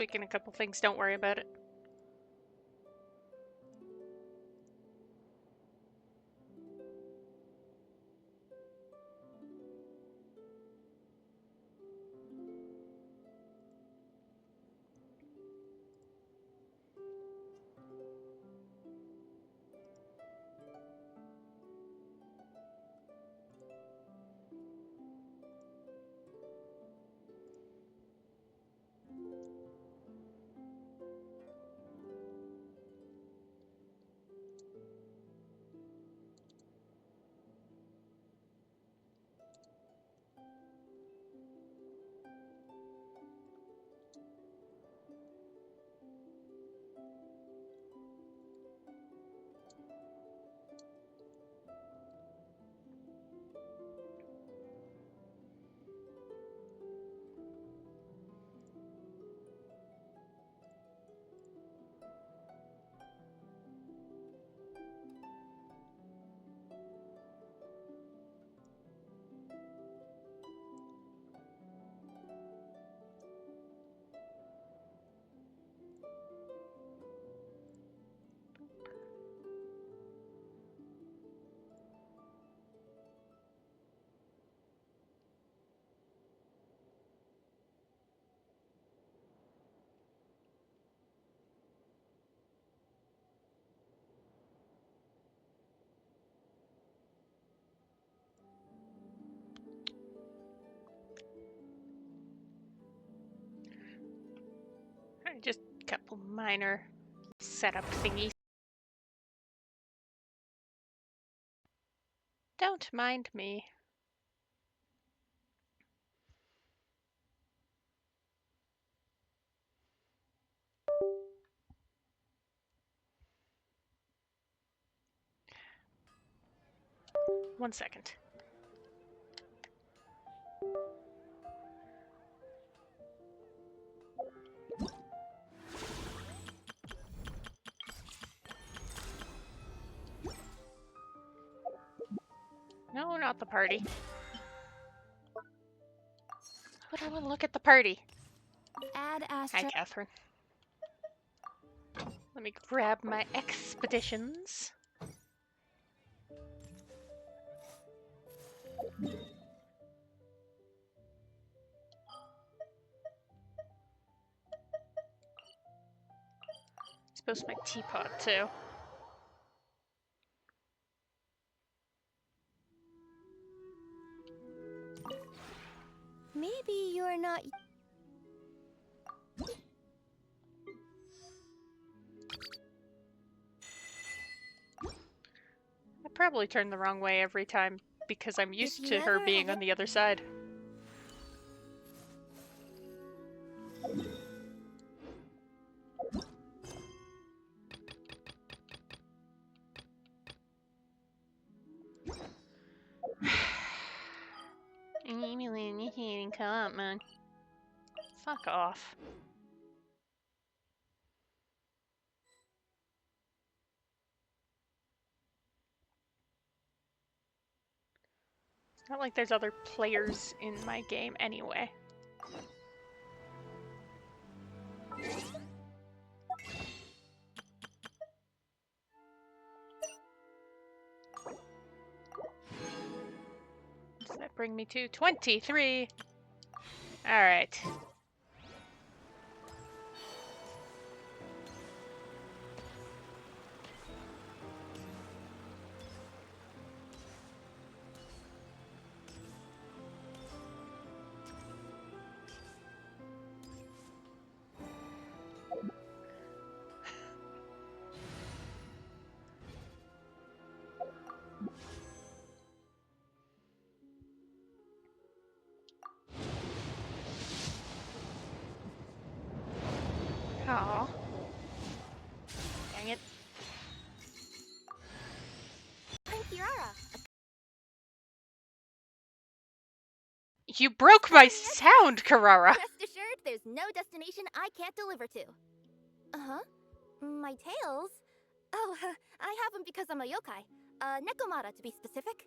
Tweaking a couple things, don't worry about it. Just a couple minor setup thingies. Don't mind me. One second. No, not the party. But I want to look at the party. Add Astra. Hi, Catherine. Let me grab my expeditions. Suppose my teapot too. Maybe you're not. I probably turn the wrong way every time because I'm used to her being on the other side. Come on, man. Fuck off. It's not like there's other players in my game anyway. Does that bring me to 23? Alright. Aw. Dang it. I'm Kirara. You broke my sound, Carrara! Rest assured, there's no destination I can't deliver to. Uh-huh. My tails? Oh, I have them because I'm a yokai. Nekomata, to be specific.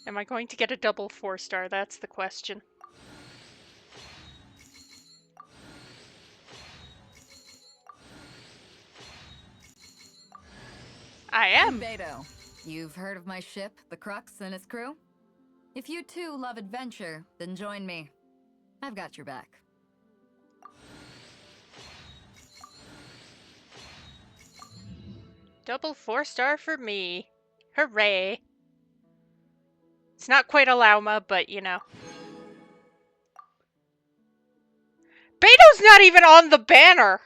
Am I going to get a double 4-star? That's the question. I am! Beto, you've heard of my ship, the Crux, and its crew? If you too love adventure, then join me. I've got your back. Double 4-star for me. Hooray. It's not quite a Lauma, but you know. Beto's not even on the banner!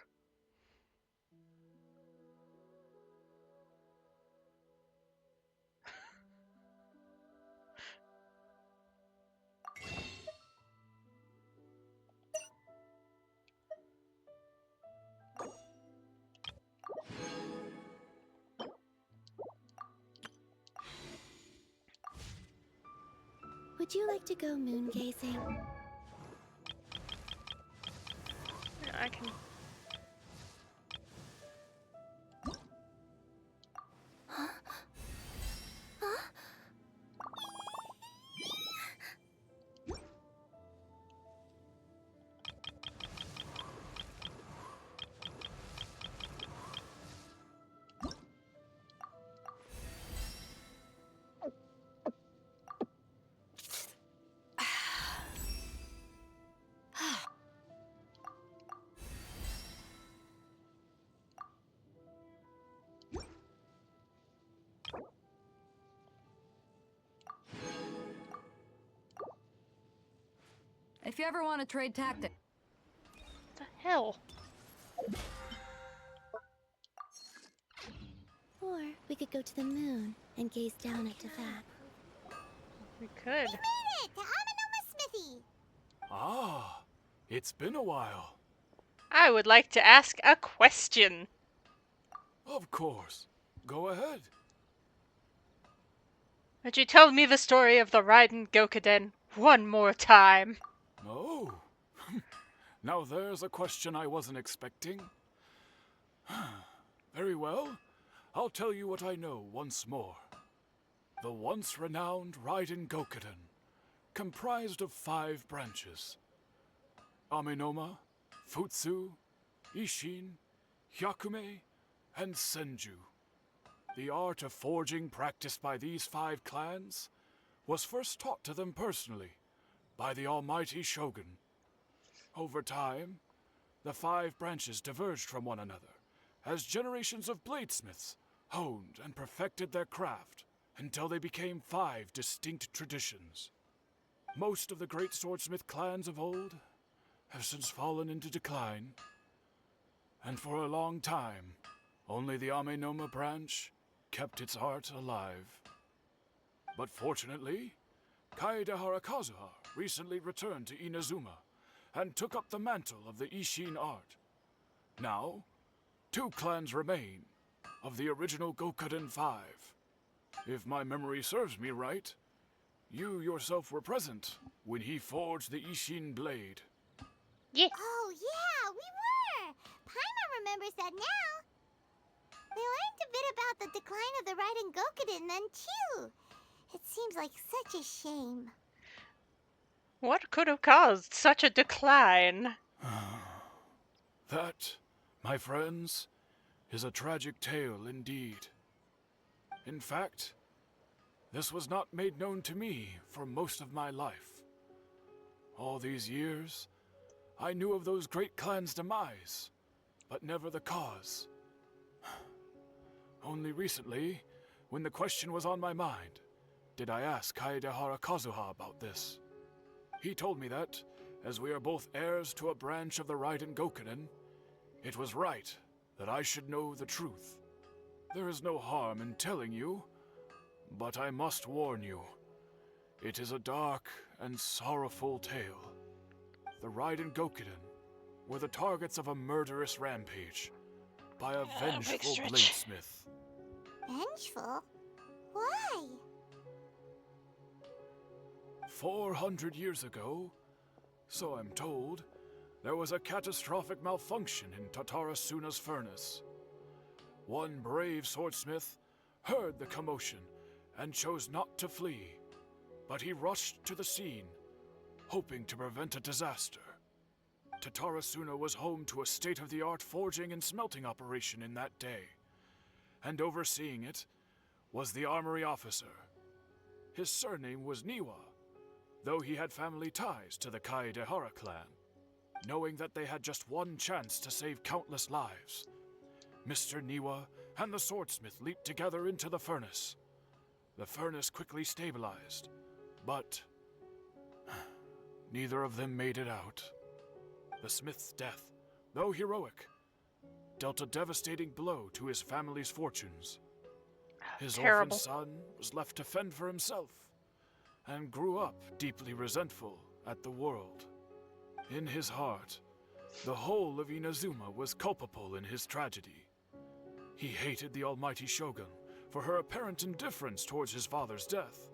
Would you like to go moon gazing? I can... If you ever want to trade tactics... What the hell? Or we could go to the moon and gaze down at that. We could. We made it to Amanoma Smithy! Ah, it's been a while. I would like to ask a question. Of course. Go ahead. Would you tell me the story of the Raiden Gokuden one more time? Oh. Now there's a question I wasn't expecting. Very well. I'll tell you what I know once more. The once renowned Raiden Gokuden, comprised of 5 branches. Amenoma, Futsu, Ishin, Hyakume, and Senju. The art of forging practiced by these 5 clans was first taught to them personally by the almighty Shogun. Over time, the 5 branches diverged from one another as generations of bladesmiths honed and perfected their craft until they became 5 distinct traditions. Most of the great swordsmith clans of old have since fallen into decline, and for a long time, only the Amenoma branch kept its art alive. But fortunately, Kaedehara Kazuha recently returned to Inazuma and took up the mantle of the Ishin art. Now, 2 clans remain of the original Gokuden 5. If my memory serves me right, you yourself were present when he forged the Ishin blade. Yeah. Oh, yeah, we were! Paimon remembers that now. We learned a bit about the decline of the Raiden Gokuden then, too. It seems like such a shame. What could have caused such a decline? That, my friends, is a tragic tale indeed. In fact, this was not made known to me for most of my life. All these years, I knew of those great clans' demise, but never the cause. Only recently, when the question was on my mind, did I ask Kaedehara Kazuha about this. He told me that, as we are both heirs to a branch of the Raiden Gokuden, it was right that I should know the truth. There is no harm in telling you, but I must warn you. It is a dark and sorrowful tale. The Raiden Gokuden were the targets of a murderous rampage by a vengeful bladesmith. Vengeful? Why? 400 years ago, so I'm told, there was a catastrophic malfunction in Tatarasuna's furnace. One brave swordsmith heard the commotion and chose not to flee. but he rushed to the scene, hoping to prevent a disaster. Tatarasuna was home to a state-of-the-art forging and smelting operation in that day, and overseeing it was the armory officer. His surname was Niwa, though he had family ties to the Kaedehara clan. Knowing that they had just one chance to save countless lives, Mr. Niwa and the swordsmith leaped together into the furnace. The furnace quickly stabilized, but neither of them made it out. The smith's death, though heroic, dealt a devastating blow to his family's fortunes. His orphan son was left to fend for himself, and grew up deeply resentful at the world. In his heart, the whole of Inazuma was culpable in his tragedy. He hated the almighty shogun for her apparent indifference towards his father's death,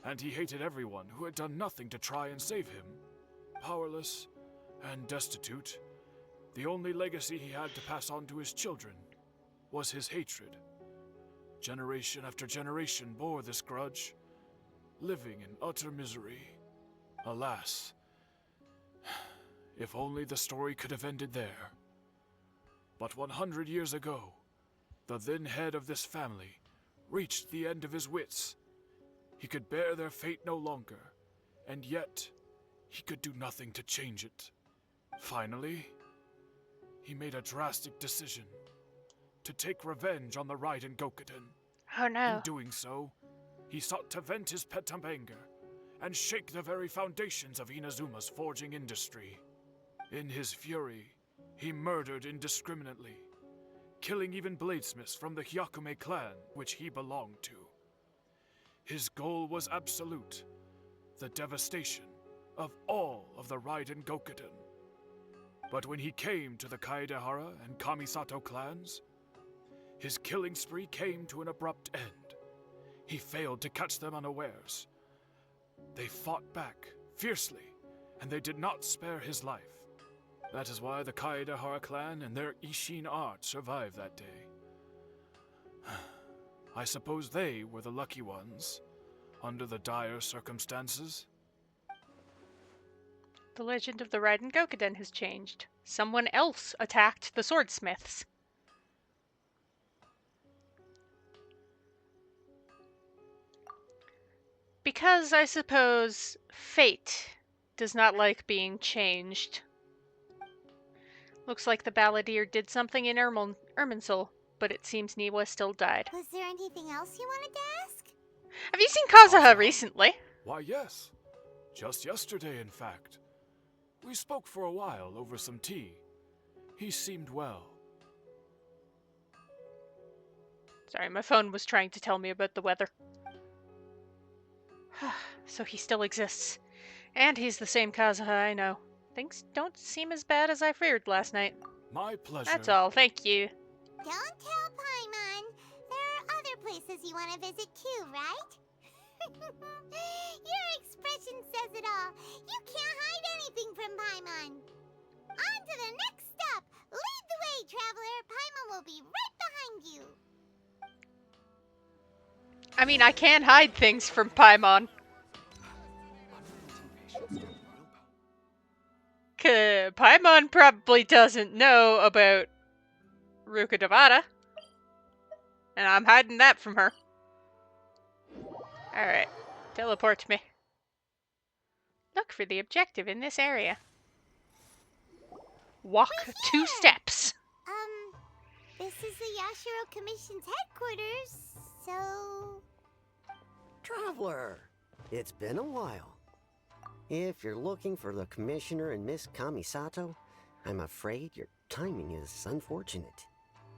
and he hated everyone who had done nothing to try and save him. Powerless and destitute, the only legacy he had to pass on to his children was his hatred. Generation after generation bore this grudge, living in utter misery. Alas, if only the story could have ended there. But 100 years ago, the then head of this family reached the end of his wits. He could bear their fate no longer, and yet he could do nothing to change it. Finally, he made a drastic decision to take revenge on the Raiden Gokuden. Oh no. In doing so, he sought to vent his pent up anger and shake the very foundations of Inazuma's forging industry. In his fury, he murdered indiscriminately, killing even bladesmiths from the Hyakume clan which he belonged to. His goal was absolute, the devastation of all of the Raiden Gokuden. But when he came to the Kaedehara and Kamisato clans, his killing spree came to an abrupt end. He failed to catch them unawares. They fought back fiercely, and they did not spare his life. That is why the Kaedehara clan and their Ishin art survived that day. I suppose they were the lucky ones, under the dire circumstances. The legend of the Raiden Gokuden has changed. Someone else attacked the swordsmiths. Because I suppose fate does not like being changed. Looks like the balladeer did something in Irminsul, but it seems Niwa still died. Was there anything else you wanted to ask? Have you seen Kazuha recently? Why, yes. Just yesterday, in fact. We spoke for a while over some tea. He seemed well. Sorry, my phone was trying to tell me about the weather. So he still exists. And he's the same Kazuha I know. Things don't seem as bad as I feared last night. My pleasure. That's all, thank you. Don't tell Paimon. There are other places you want to visit too, right? Your expression says it all. You can't hide anything from Paimon. On to the next stop. Lead the way, traveler. Paimon will be right behind you. I mean, I can hide things from Paimon. Paimon probably doesn't know about Rukadavada. And I'm hiding that from her. Alright, teleport me. Look for the objective in this area. Walk 2 steps. This is the Yashiro Commission's headquarters, so... Traveler, it's been a while. If you're looking for the Commissioner and Miss Kamisato, I'm afraid your timing is unfortunate.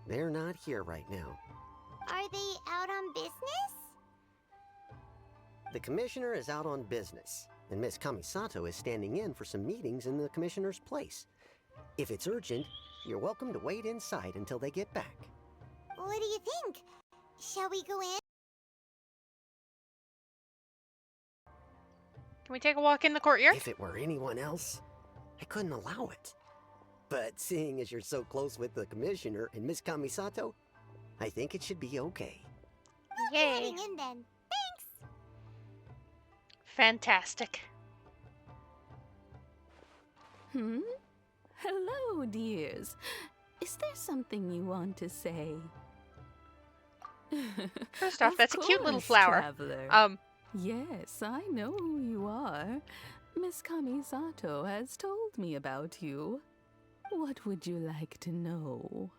They're not here right now. Are they out on business? The Commissioner is out on business, and Miss Kamisato is standing in for some meetings in the Commissioner's place. If it's urgent, you're welcome to wait inside until they get back. What do you think? Shall we go in? Can we take a walk in the courtyard? If it were anyone else, I couldn't allow it. But seeing as you're so close with the Commissioner and Miss Kamisato, I think it should be okay. We'll be heading in then. Thanks! Fantastic. Hello, dears. Is there something you want to say? First off, Of that's a cute little course, flower. Traveler. Yes, I know who you are. Miss Kamisato has told me about you. What would you like to know?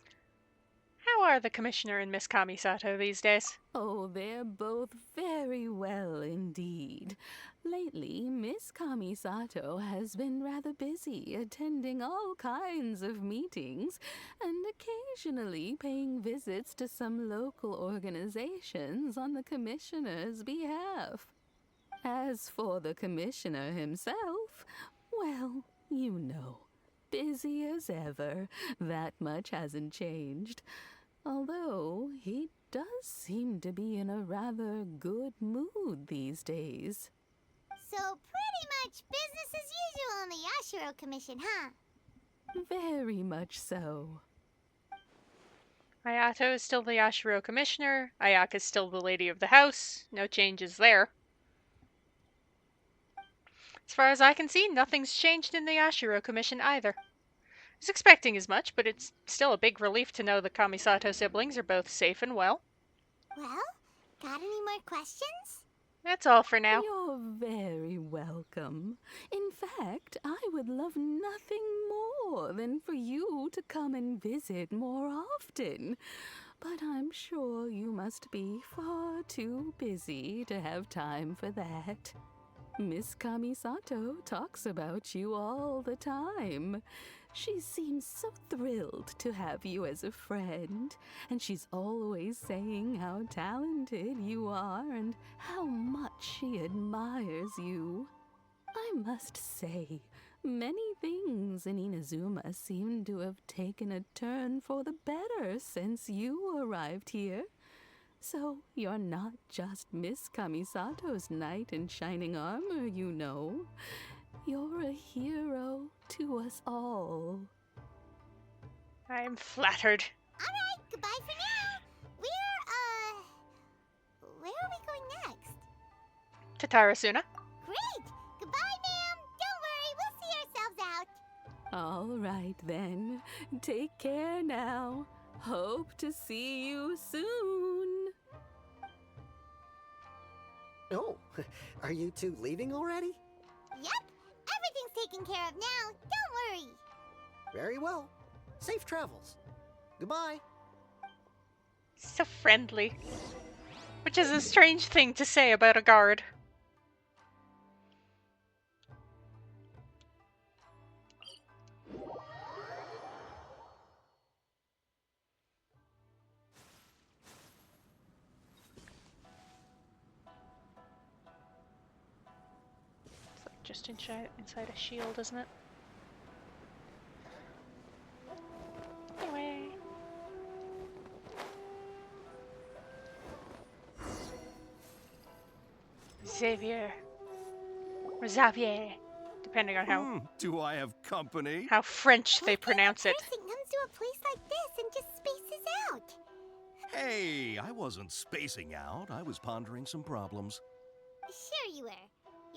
How are the Commissioner and Miss Kamisato these days? Oh, they're both very well indeed. Lately, Miss Kamisato has been rather busy attending all kinds of meetings and occasionally paying visits to some local organizations on the Commissioner's behalf. As for the Commissioner himself, well, you know, busy as ever. That much hasn't changed. Although he does seem to be in a rather good mood these days. So pretty much business as usual on the Yashiro Commission, huh? Very much so. Ayato is still the Yashiro Commissioner. Ayaka is still the Lady of the House. No changes there. As far as I can see, nothing's changed in the Yashiro Commission either. I was expecting as much, but it's still a big relief to know the Kamisato siblings are both safe and well. Well, got any more questions? That's all for now. You're very welcome. In fact, I would love nothing more than for you to come and visit more often. But I'm sure you must be far too busy to have time for that. Miss Kamisato talks about you all the time. She seems so thrilled to have you as a friend, and she's always saying how talented you are and how much she admires you. I must say, many things in Inazuma seem to have taken a turn for the better since you arrived here. So you're not just Miss Kamisato's knight in shining armor, you know. You're a hero to us all. I am flattered. Alright, goodbye for now. Where are we going next? To Tarasuna. Great! Goodbye, ma'am! Don't worry, we'll see ourselves out. All right then. Take care now. Hope to see you soon. Oh, are you two leaving already? Yep, everything's taken care of now. Don't worry. Very well. Safe travels. Goodbye. So friendly. Which is a strange thing to say about a guard. It's like just inside a shield, isn't it? Anyway. Xavier. Or Xavier. Depending on Do I have company? how French they What kind of pronounce it. person comes to a place like this and just spaces out? Hey, I wasn't spacing out. I was pondering some problems. Sure you were.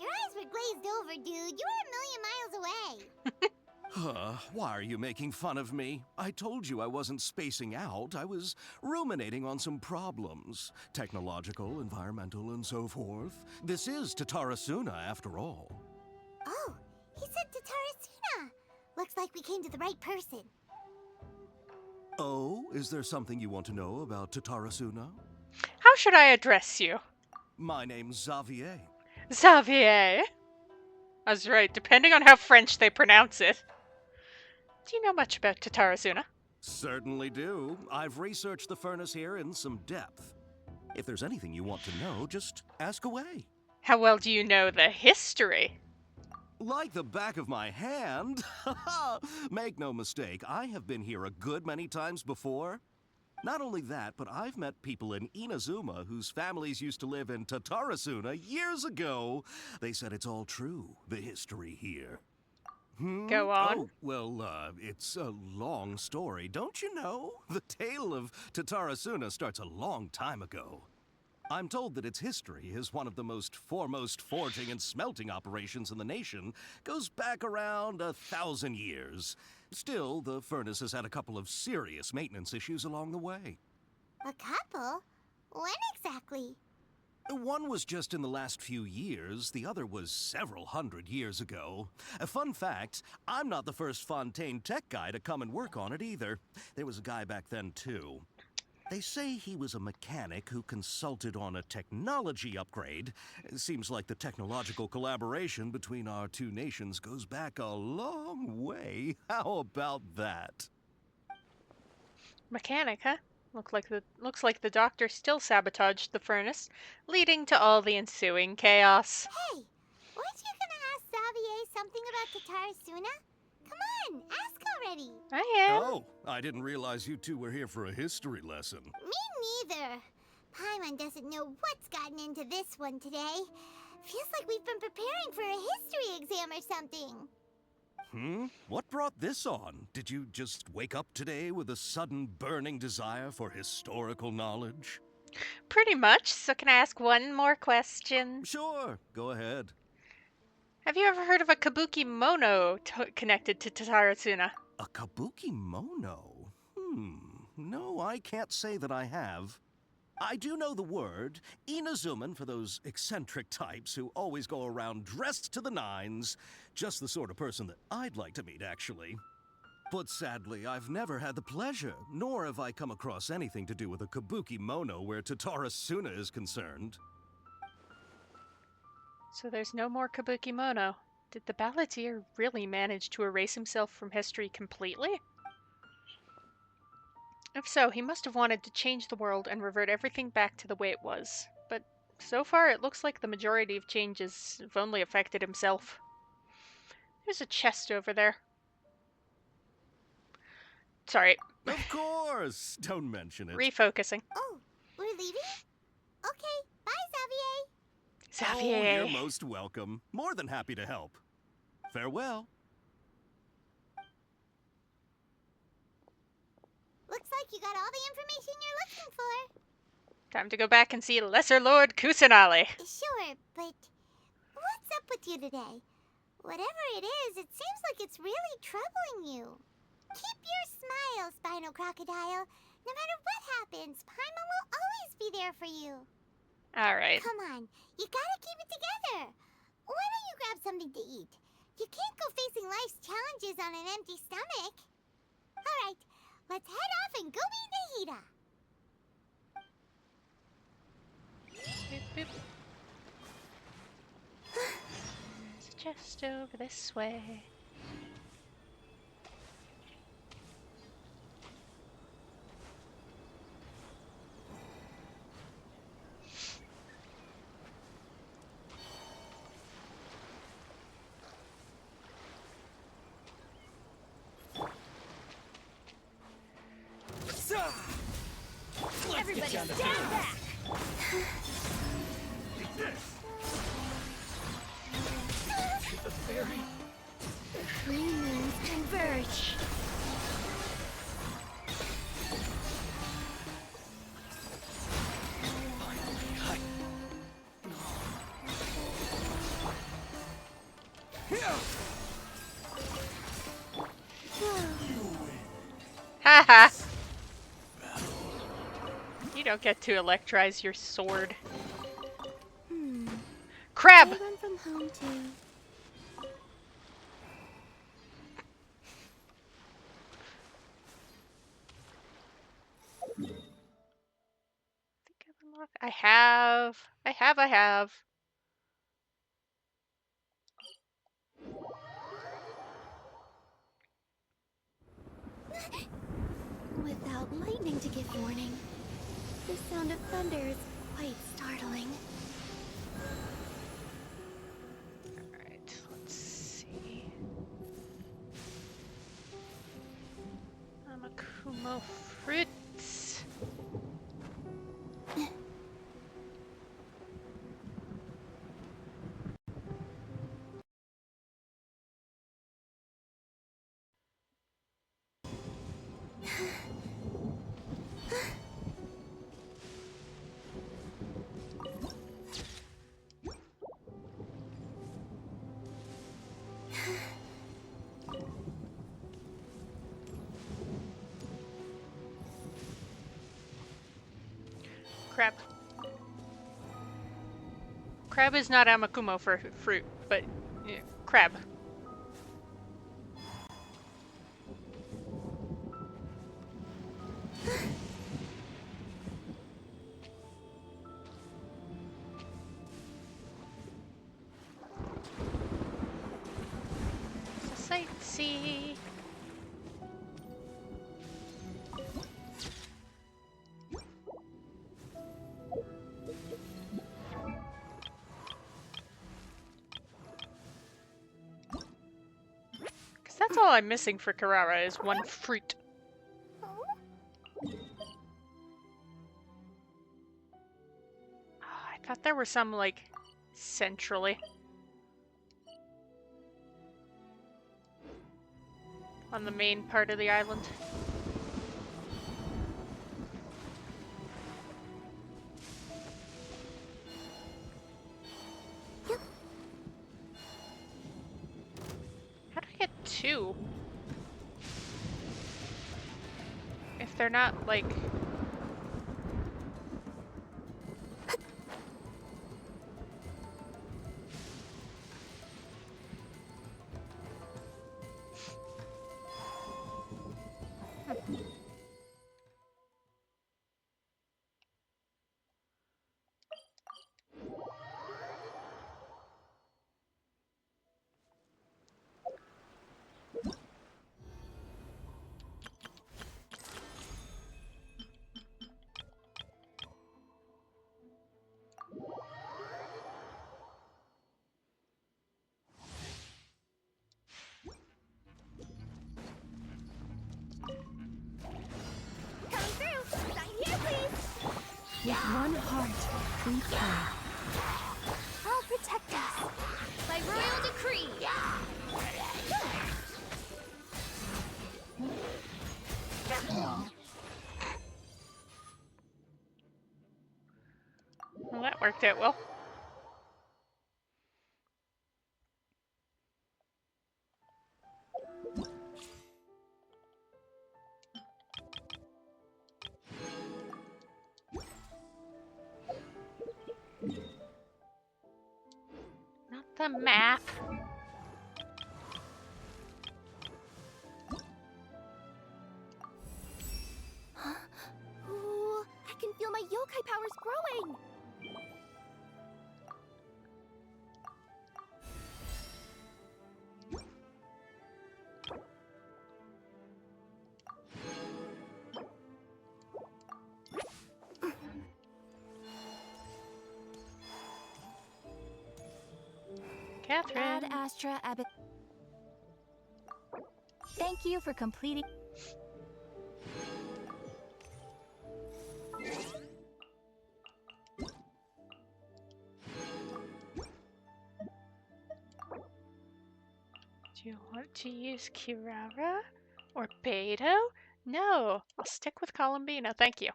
Your eyes were glazed over, dude. You were a million miles away. Why are you making fun of me? I told you I wasn't spacing out. I was ruminating on some problems. Technological, environmental, and so forth. This is Tatarasuna, after all. Oh, he said Tatarasuna. Looks like we came to the right person. Oh, is there something you want to know about Tatarasuna? How should I address you? My name's Xavier. Xavier. I was right, depending on how French they pronounce it. Do you know much about Tatarasuna? Certainly do. I've researched the furnace here in some depth. If there's anything you want to know, just ask away. How well do you know the history? Like the back of my hand. Make no mistake, I have been here a good many times before. Not only that, but I've met people in Inazuma whose families used to live in Tatarasuna years ago. They said it's all true, the history here. Go on. Oh, well, it's a long story, don't you know? The tale of Tatarasuna starts a long time ago. I'm told that its history as one of the most foremost forging and smelting operations in the nation goes back around 1,000 years. Still, the furnace has had a couple of serious maintenance issues along the way. A couple? When exactly? One was just in the last few years, the other was several hundred years ago. A fun fact, I'm not the first Fontaine tech guy to come and work on it either. There was a guy back then too. They say he was a mechanic who consulted on a technology upgrade. It seems like the technological collaboration between our two nations goes back a long way. How about that? Mechanic, huh? Looks like the doctor still sabotaged the furnace, leading to all the ensuing chaos. Hey, weren't you gonna ask Xavier something about Tatarasuna? Come on, ask already. I am. Oh, I didn't realize you two were here for a history lesson. Me neither. Paimon doesn't know what's gotten into this one today. Feels like we've been preparing for a history exam or something. What brought this on? Did you just wake up today with a sudden burning desire for historical knowledge? Pretty much. So can I ask one more question? Sure, go ahead. Have you ever heard of a kabuki mono connected to Tatarasuna? A kabuki mono? No, I can't say that I have. I do know the word, Inazuman for those eccentric types who always go around dressed to the nines. Just the sort of person that I'd like to meet, actually. But sadly, I've never had the pleasure, nor have I come across anything to do with a kabuki mono where Tatarasuna is concerned. So there's no more kabuki mono. Did the balladeer really manage to erase himself from history completely? If so, he must have wanted to change the world and revert everything back to the way it was. But so far, it looks like the majority of changes have only affected himself. There's a chest over there. Sorry. Of course! Don't mention it. Refocusing. Oh, we're leaving? Okay, bye, Xavier. Xavier. Oh, you're most welcome. More than happy to help. Farewell. Looks like you got all the information you're looking for. Time to go back and see Lesser Lord Kusanali. Sure, but what's up with you today? Whatever it is, it seems like it's really troubling you. Keep your smile, Spinal Crocodile. No matter what happens, Paimon will always be there for you. Alright. Come on, you gotta keep it together. Why don't you grab something to eat? You can't go facing life's challenges on an empty stomach. Alright, let's head off and go meet Nahida. Boop, boop. There's a chest over this way. Everybody stand back! Three moons converge. Haha! You don't get to electrize your sword. Crab! I run from home too. Think I've unlocked. I have. Without lightning to give warning, the sound of thunder is quite startling. Alright, let's see. Amakumo fruits. crab. Crab is not Amakumo for fruit, but yeah, crab. Sightsee. Because that's all I'm missing for Carrara is one fruit. Oh, I thought there were some, like, centrally. On the main part of the island. How do I get two? If they're not, like... Coming through! Sign here, please! With one heart, we pray. I'll protect us! By royal decree! Well, that worked out well. Not the map. Ooh, I can feel my yokai powers growing! Catherine. Ad Astra Abbot. Thank you for completing. Do you want to use Kirara or Beto? No, I'll stick with Columbina, thank you.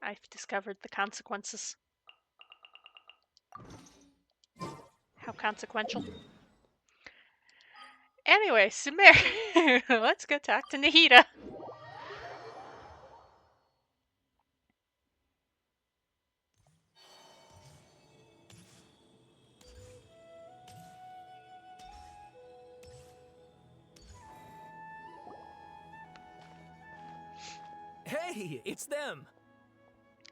I've discovered the consequences. How consequential. Anyway, Samir, let's go talk to Nahida. Hey, it's them!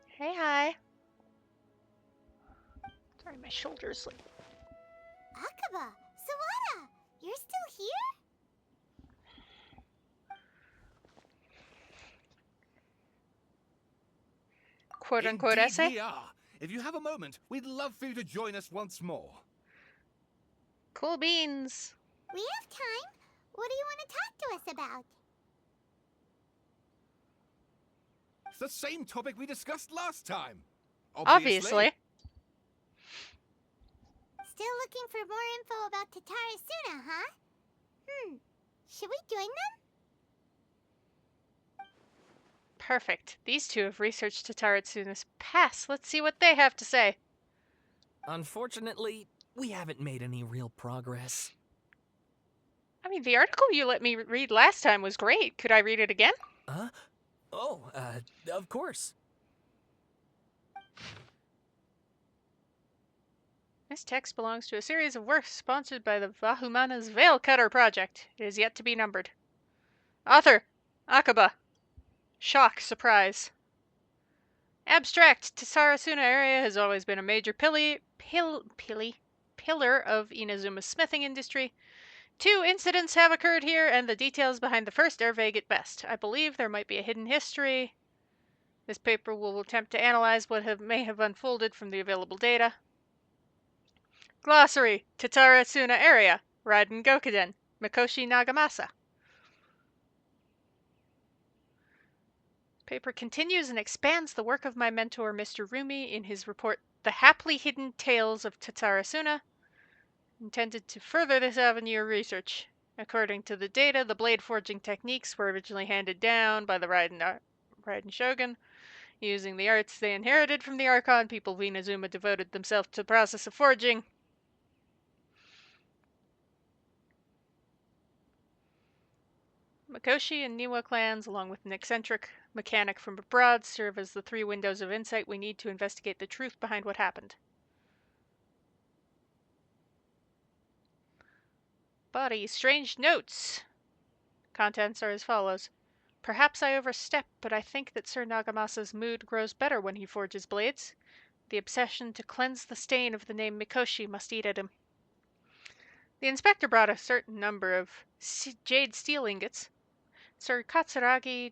Hey, hi. Sorry, my shoulders. Akaba! Sawada! You're still here? Quote-unquote Indeed essay. we are. If you have a moment, we'd love for you to join us once more. Cool beans. We have time. What do you want to talk to us about? It's the same topic we discussed last time. Obviously. Still looking for more info about Tatarasuna, huh? Should we join them? Perfect. These two have researched Tataratsuna's past. Let's see what they have to say. Unfortunately, we haven't made any real progress. I mean, the article you let me read last time was great. Could I read it again? Huh? Oh, of course. This text belongs to a series of works sponsored by the Vahumana's Veil Cutter Project. It is yet to be numbered. Author, Akaba. Shock, surprise. Abstract, Tasarasuna area has always been a major pillar of Inazuma's smithing industry. 2 incidents have occurred here, and the details behind the first are vague at best. I believe there might be a hidden history. This paper will attempt to analyze what may have unfolded from the available data. Glossary, Tatarasuna area, Raiden Gokuden, Mikoshi Nagamasa. Paper continues and expands the work of my mentor, Mr. Rumi, in his report, The Haply Hidden Tales of Tatarasuna, intended to further this avenue of research. According to the data, the blade forging techniques were originally handed down by the Raiden Shogun. Using the arts they inherited from the Archon, people of Inazuma devoted themselves to the process of forging. Mikoshi and Niwa clans, along with an eccentric mechanic from abroad, serve as the 3 windows of insight we need to investigate the truth behind what happened. Body, strange notes. Contents are as follows. Perhaps I overstep, but I think that Sir Nagamasa's mood grows better when he forges blades. The obsession to cleanse the stain of the name Mikoshi must eat at him. The inspector brought a certain number of jade steel ingots. Sir Katsuragi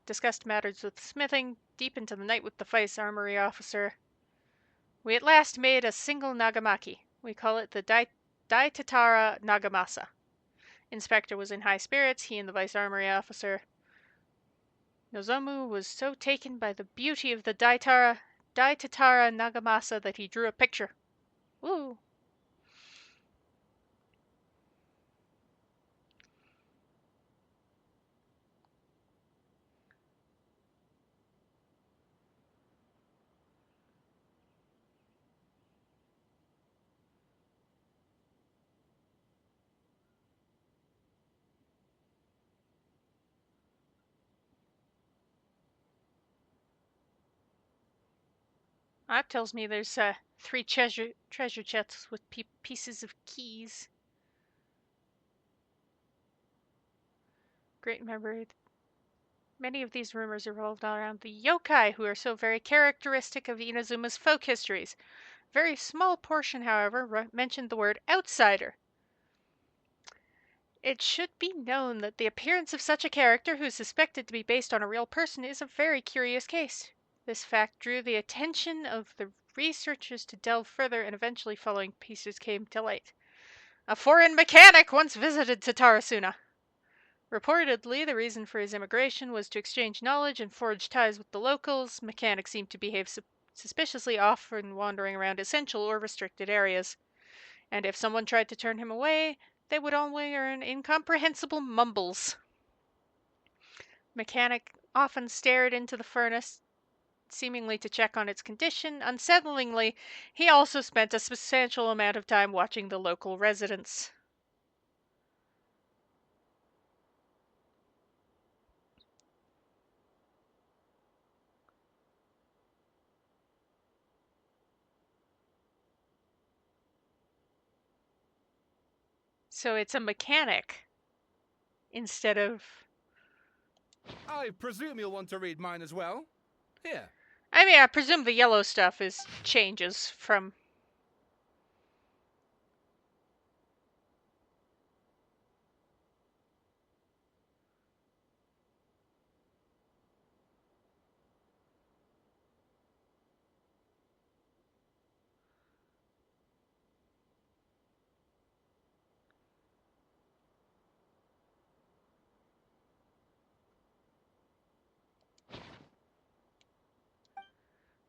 discussed matters with smithing deep into the night with the vice armory officer. We at last made a single nagamaki. We call it the Daitatara Nagamasa. Inspector was in high spirits, he and the vice armory officer. Nozomu was so taken by the beauty of the Daitatara Nagamasa that he drew a picture. Woo! That tells me there's 3 treasure chests with pieces of keys. Great memory. Many of these rumors revolved around the yokai, who are so very characteristic of Inazuma's folk histories. A very small portion, however, mentioned the word outsider. It should be known that the appearance of such a character, who is suspected to be based on a real person, is a very curious case. This fact drew the attention of the researchers to delve further, and eventually following pieces came to light. A foreign mechanic once visited Tatarasuna. Reportedly, the reason for his immigration was to exchange knowledge and forge ties with the locals. Mechanics seemed to behave suspiciously, often wandering around essential or restricted areas. And if someone tried to turn him away, they would only earn incomprehensible mumbles. Mechanic often stared into the furnace, seemingly to check on its condition. Unsettlingly, he also spent a substantial amount of time watching the local residents. So it's a mechanic instead of... I presume you'll want to read mine as well. Here. I mean, I presume the yellow stuff is changes from...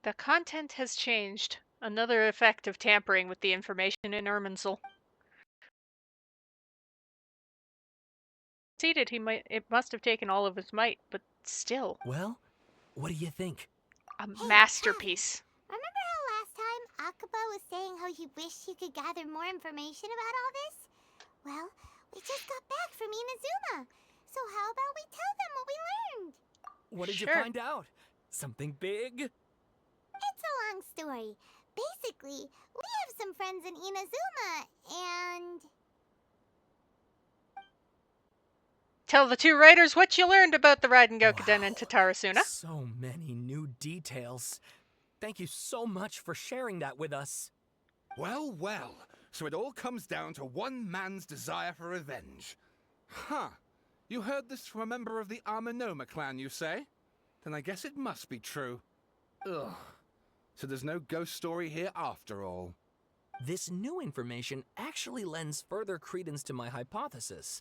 The content has changed. Another effect of tampering with the information in Irminsul. It must have taken all of his might, but still. Well, what do you think? A Hey, masterpiece. Remember how last time Akaba was saying how he wished he could gather more information about all this? Well, We just got back from Inazuma. So how about we tell them what we learned? What did you Sure. find out? Something big? It's a long story. Basically, we have some friends in Inazuma, and... Tell the two writers what you learned about the Raiden Gokuden and Wow. Tatarasuna. So many new details. Thank you so much for sharing that with us. Well, well. So it all comes down to one man's desire for revenge. Huh. You heard this from a member of the Aminoma clan, you say? Then I guess it must be true. Ugh. So there's no ghost story here after all. This new information actually lends further credence to my hypothesis.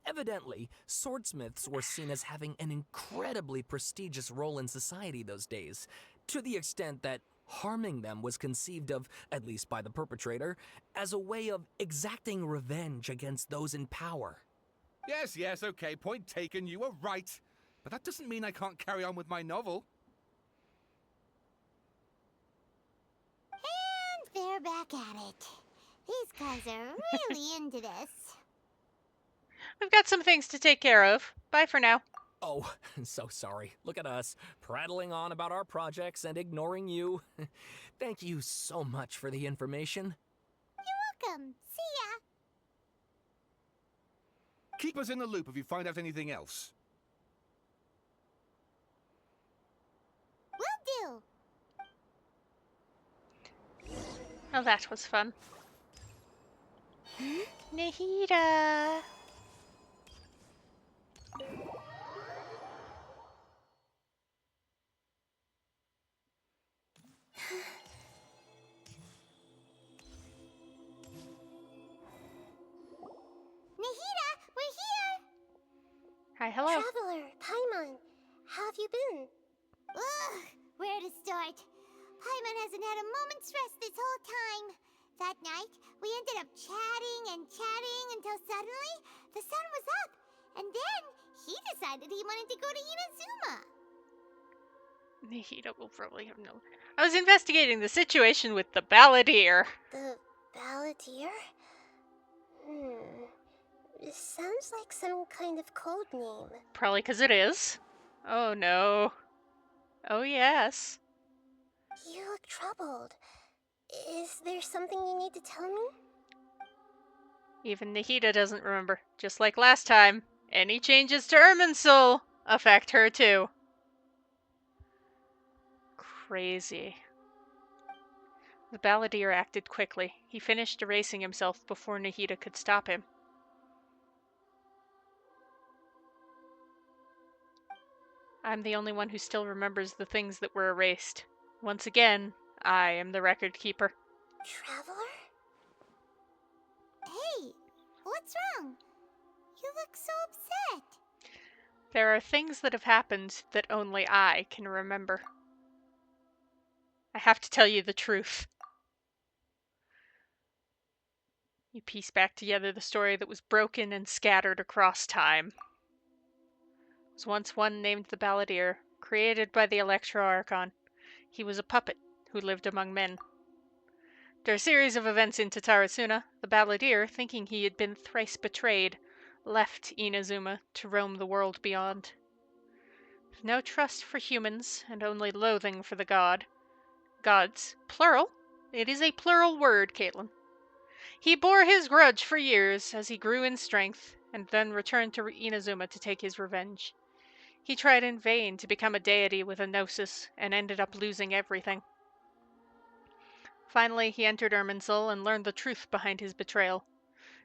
Evidently, swordsmiths were seen as having an incredibly prestigious role in society those days, to the extent that harming them was conceived of, at least by the perpetrator, as a way of exacting revenge against those in power. Yes, okay, point taken, you were right. But that doesn't mean I can't carry on with my novel. And they're back at it. These guys are really into this. We've got some things to take care of. Bye for now. Oh, so sorry. Look at us, prattling on about our projects and ignoring you. Thank you so much for the information. You're welcome. See ya. Keep us in the loop if you find out anything else. Will do. Oh, that was fun. Nahida! Nahida, we're here. Hi, hello. Traveler, Paimon, how have you been? Ugh, where to start? Paimon hasn't had a moment's rest this whole time. That night, we ended up chatting and chatting until suddenly the sun was up. And then he decided he wanted to go to Inazuma. Nahida will probably have no... I was investigating the situation with the balladeer. The balladeer? This sounds like some kind of code name. Probably because it is. Oh no. Oh yes. You look troubled. Is there something you need to tell me? Even Nahida doesn't remember. Just like last time, any changes to Irminsul affect her too. Crazy. The balladeer acted quickly. He finished erasing himself before Nahida could stop him. I'm the only one who still remembers the things that were erased. Once again, I am the record keeper. Traveler? Hey, what's wrong? You look so upset. There are things that have happened that only I can remember. I have to tell you the truth. You piece back together the story that was broken and scattered across time. There was once one named the Balladeer, created by the Electro Archon. He was a puppet who lived among men. After a series of events in Tatarasuna, the Balladeer, thinking he had been thrice betrayed, left Inazuma to roam the world beyond. With no trust for humans and only loathing for the gods, plural. It is a plural word, Caitlin. He bore his grudge for years as he grew in strength, and then returned to Inazuma to take his revenge. He tried in vain to become a deity with a gnosis, and ended up losing everything. Finally, he entered Irminsul and learned the truth behind his betrayal.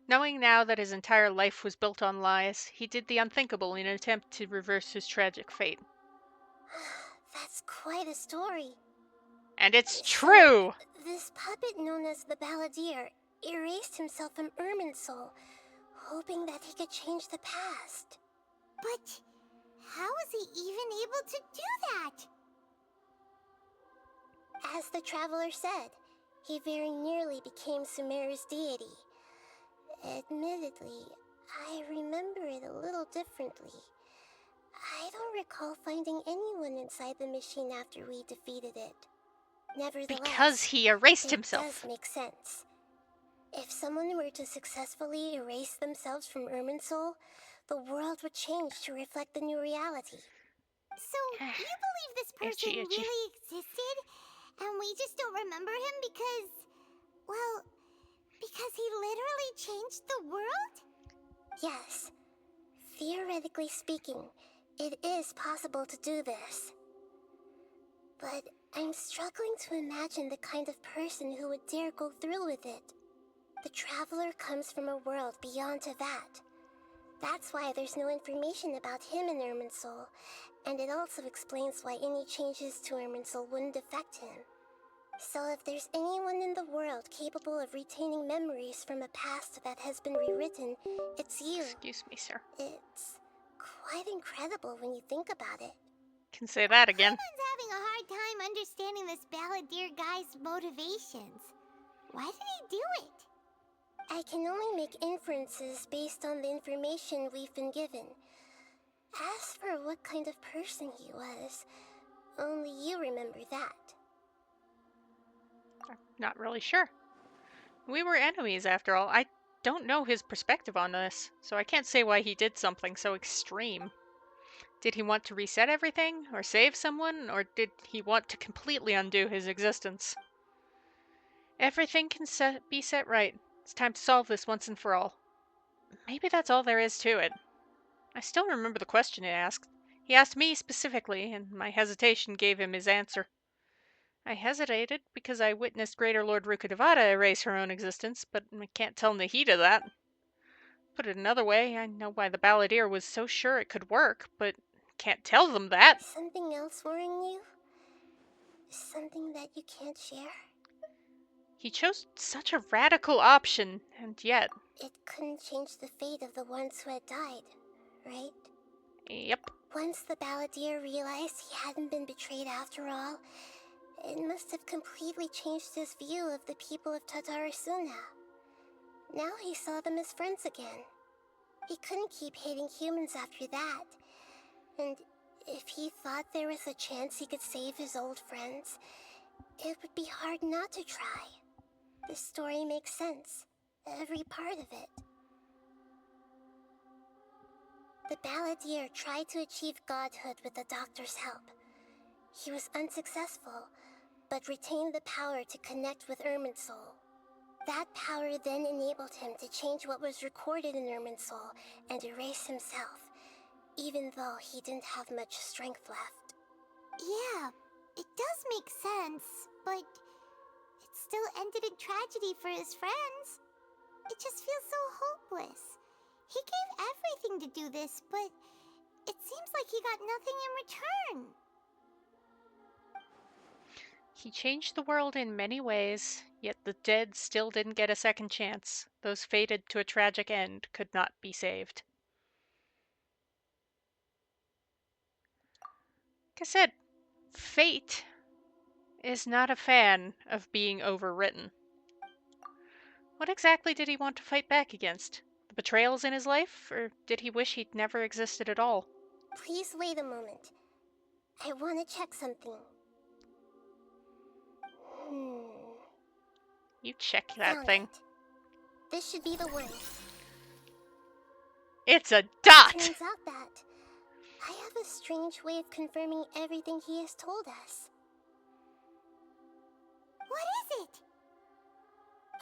Knowing now that his entire life was built on lies, he did the unthinkable in an attempt to reverse his tragic fate. That's quite a story. And it's true! This puppet known as the Balladeer erased himself from Irminsul, hoping that he could change the past. But how was he even able to do that? As the Traveler said, he very nearly became Sumeru's deity. Admittedly, I remember it a little differently. I don't recall finding anyone inside the machine after we defeated it. Nevertheless, Because he erased it himself. does make sense. If someone were to successfully erase themselves from Irminsul, the world would change to reflect the new reality. So, you believe this person Itchy, itchy. really existed? And we just don't remember him because, well, because he literally changed the world? Yes. Theoretically speaking, it is possible to do this. But I'm struggling to imagine the kind of person who would dare go through with it. The Traveler comes from a world beyond Tevat. That's why there's no information about him in Irminsul, and it also explains why any changes to Irminsul wouldn't affect him. So if there's anyone in the world capable of retaining memories from a past that has been rewritten, it's you. Excuse me, sir. It's quite incredible when you think about it. Can say that again. Someone's having a hard time understanding this balladeer guy's motivations. Why did he do it? I can only make inferences based on the information we've been given. As for what kind of person he was, only you remember that. I'm not really sure. We were enemies after all. I don't know his perspective on this, so I can't say why he did something so extreme. Did he want to reset everything, or save someone, or did he want to completely undo his existence? Everything can be set right. It's time to solve this once and for all. Maybe that's all there is to it. I still remember the question he asked. He asked me specifically, and my hesitation gave him his answer. I hesitated because I witnessed Greater Lord Rukkhadevata erase her own existence, but I can't tell Nahida that. Put it another way, I know why the balladeer was so sure it could work, but can't tell them that. Something else worrying you? Something that you can't share? He chose such a radical option, and yet... It couldn't change the fate of the ones who had died, right? Yep. Once the balladeer realized he hadn't been betrayed after all, it must have completely changed his view of the people of Tatarasuna. Now he saw them as friends again. He couldn't keep hating humans after that. And if he thought there was a chance he could save his old friends, it would be hard not to try. This story makes sense. Every part of it. The balladeer tried to achieve godhood with the doctor's help. He was unsuccessful, but retained the power to connect with Irminsul. That power then enabled him to change what was recorded in Irminsul and erase himself, even though he didn't have much strength left. Yeah, it does make sense, but it still ended in tragedy for his friends. It just feels so hopeless. He gave everything to do this, but it seems like he got nothing in return. He changed the world in many ways, yet the dead still didn't get a second chance. Those fated to a tragic end could not be saved. Like I said, fate is not a fan of being overwritten. What exactly did he want to fight back against? The betrayals in his life, or did he wish he'd never existed at all? Please wait a moment. I want to check something. You check that Found thing. it. This should be the one. It's a dot! Turns out that I have a strange way of confirming everything he has told us. What is it?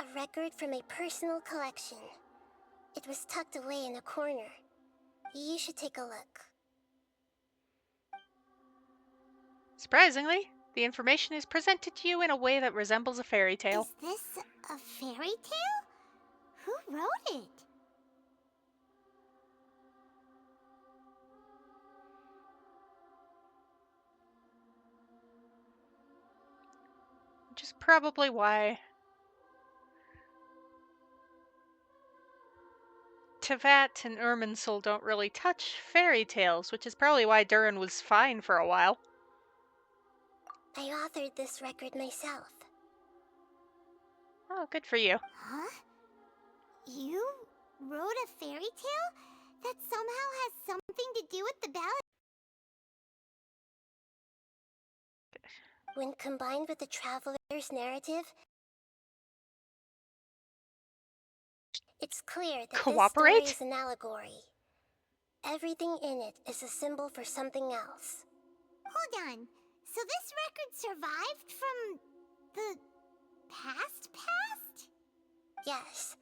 A record from a personal collection. It was tucked away in a corner. You should take a look. Surprisingly, the information is presented to you in a way that resembles a fairy tale. Is this a fairy tale? Who wrote it? Which is probably why Tevat and Irminsul don't really touch fairy tales, which is probably why Durin was fine for a while. I authored this record myself. Oh, good for you. Huh? You wrote a fairy tale that somehow has something to do with the ballad? When combined with the Traveler's narrative, It's clear that this story Cooperate? is an allegory. Everything in it is a symbol for something else. Hold on. So this record survived from the past? Yes.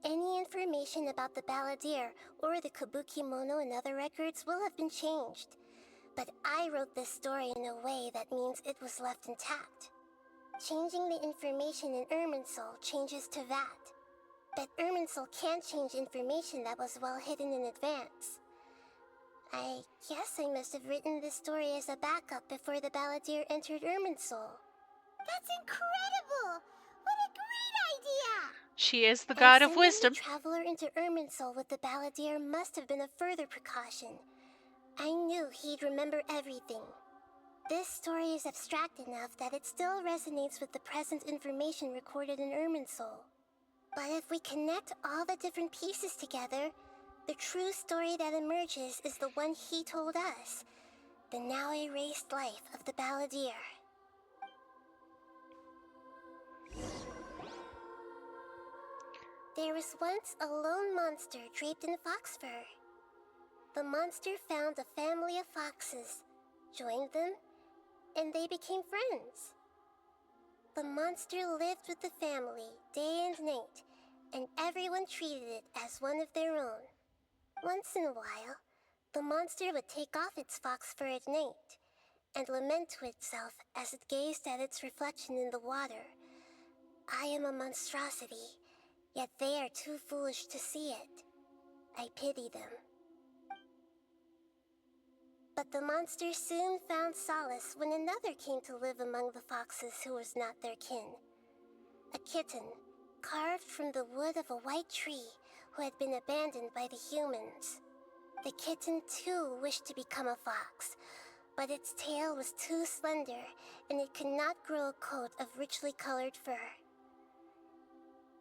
Any information about the balladeer or the kabuki mono in other records will have been changed. But I wrote this story in a way that means it was left intact. Changing the information in Irminsul changes to that. But Irminsul can't change information that was well hidden in advance. I guess I must have written this story as a backup before the balladeer entered Irminsul. That's incredible! What a great idea! She is the god of Sending wisdom. the traveler into Irminsul with the balladeer must have been a further precaution. I knew he'd remember everything. This story is abstract enough that it still resonates with the present information recorded in Irminsul. But if we connect all the different pieces together, the true story that emerges is the one he told us. The now erased life of the balladeer. There was once a lone monster draped in fox fur. The monster found a family of foxes, joined them, and they became friends. The monster lived with the family day and night, and everyone treated it as one of their own. Once in a while, the monster would take off its fox fur at night and lament to itself as it gazed at its reflection in the water. I am a monstrosity, yet they are too foolish to see it. I pity them. But the monster soon found solace when another came to live among the foxes who was not their kin. A kitten, carved from the wood of a white tree who had been abandoned by the humans. The kitten too wished to become a fox, but its tail was too slender and it could not grow a coat of richly colored fur.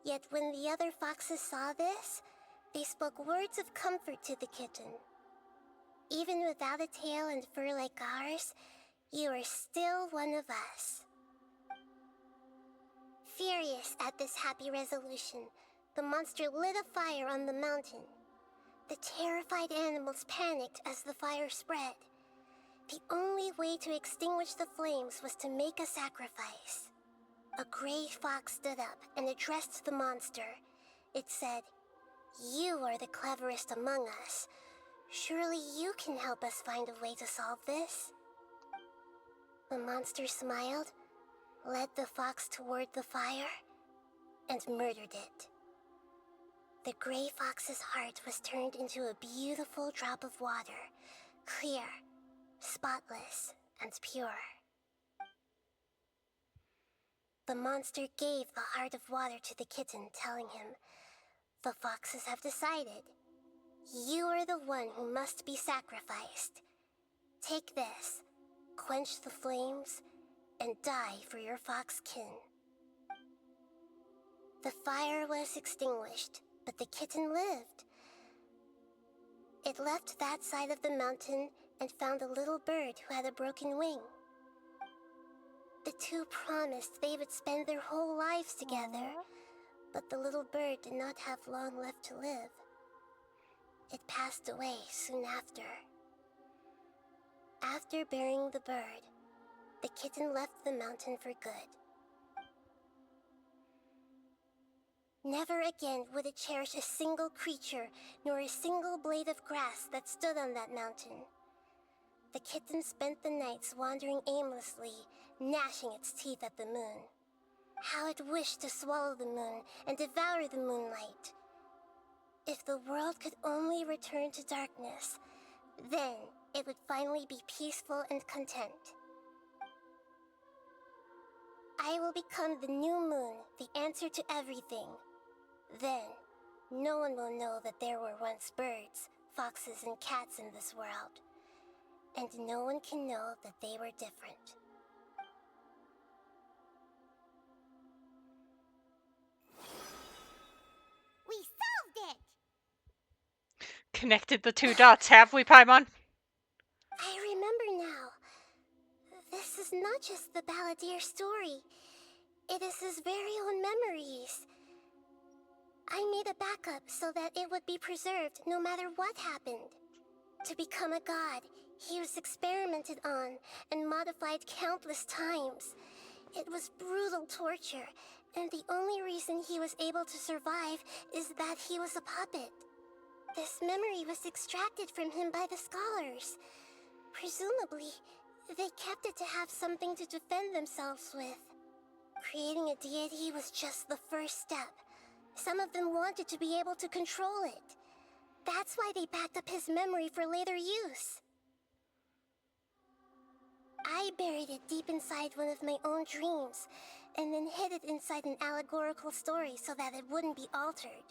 Yet when the other foxes saw this, they spoke words of comfort to the kitten. Even without a tail and fur like ours, you are still one of us. Furious at this happy resolution, the monster lit a fire on the mountain. The terrified animals panicked as the fire spread. The only way to extinguish the flames was to make a sacrifice. A gray fox stood up and addressed the monster. It said, "You are the cleverest among us. Surely you can help us find a way to solve this." The monster smiled, led the fox toward the fire, and murdered it. The gray fox's heart was turned into a beautiful drop of water, clear, spotless, and pure. The monster gave the heart of water to the kitten, telling him, "The foxes have decided. You are the one who must be sacrificed. Take this, quench the flames, and die for your fox kin." The fire was extinguished, but the kitten lived. It left that side of the mountain and found a little bird who had a broken wing. The two promised they would spend their whole lives together, but the little bird did not have long left to live. It passed away soon after. After burying the bird, the kitten left the mountain for good. Never again would it cherish a single creature, nor a single blade of grass that stood on that mountain. The kitten spent the nights wandering aimlessly, gnashing its teeth at the moon. How it wished to swallow the moon and devour the moonlight. If the world could only return to darkness, then it would finally be peaceful and content. I will become the new moon, the answer to everything. Then, no one will know that there were once birds, foxes, and cats in this world. And no one can know that they were different. We solved it! Connected the two dots, have we, Paimon? I remember now. This is not just the balladeer story. It is his very own memories. I made a backup so that it would be preserved no matter what happened. To become a god, he was experimented on and modified countless times. It was brutal torture, and the only reason he was able to survive is that he was a puppet. This memory was extracted from him by the scholars. Presumably, they kept it to have something to defend themselves with. Creating a deity was just the first step. Some of them wanted to be able to control it. That's why they backed up his memory for later use. I buried it deep inside one of my own dreams, and then hid it inside an allegorical story so that it wouldn't be altered.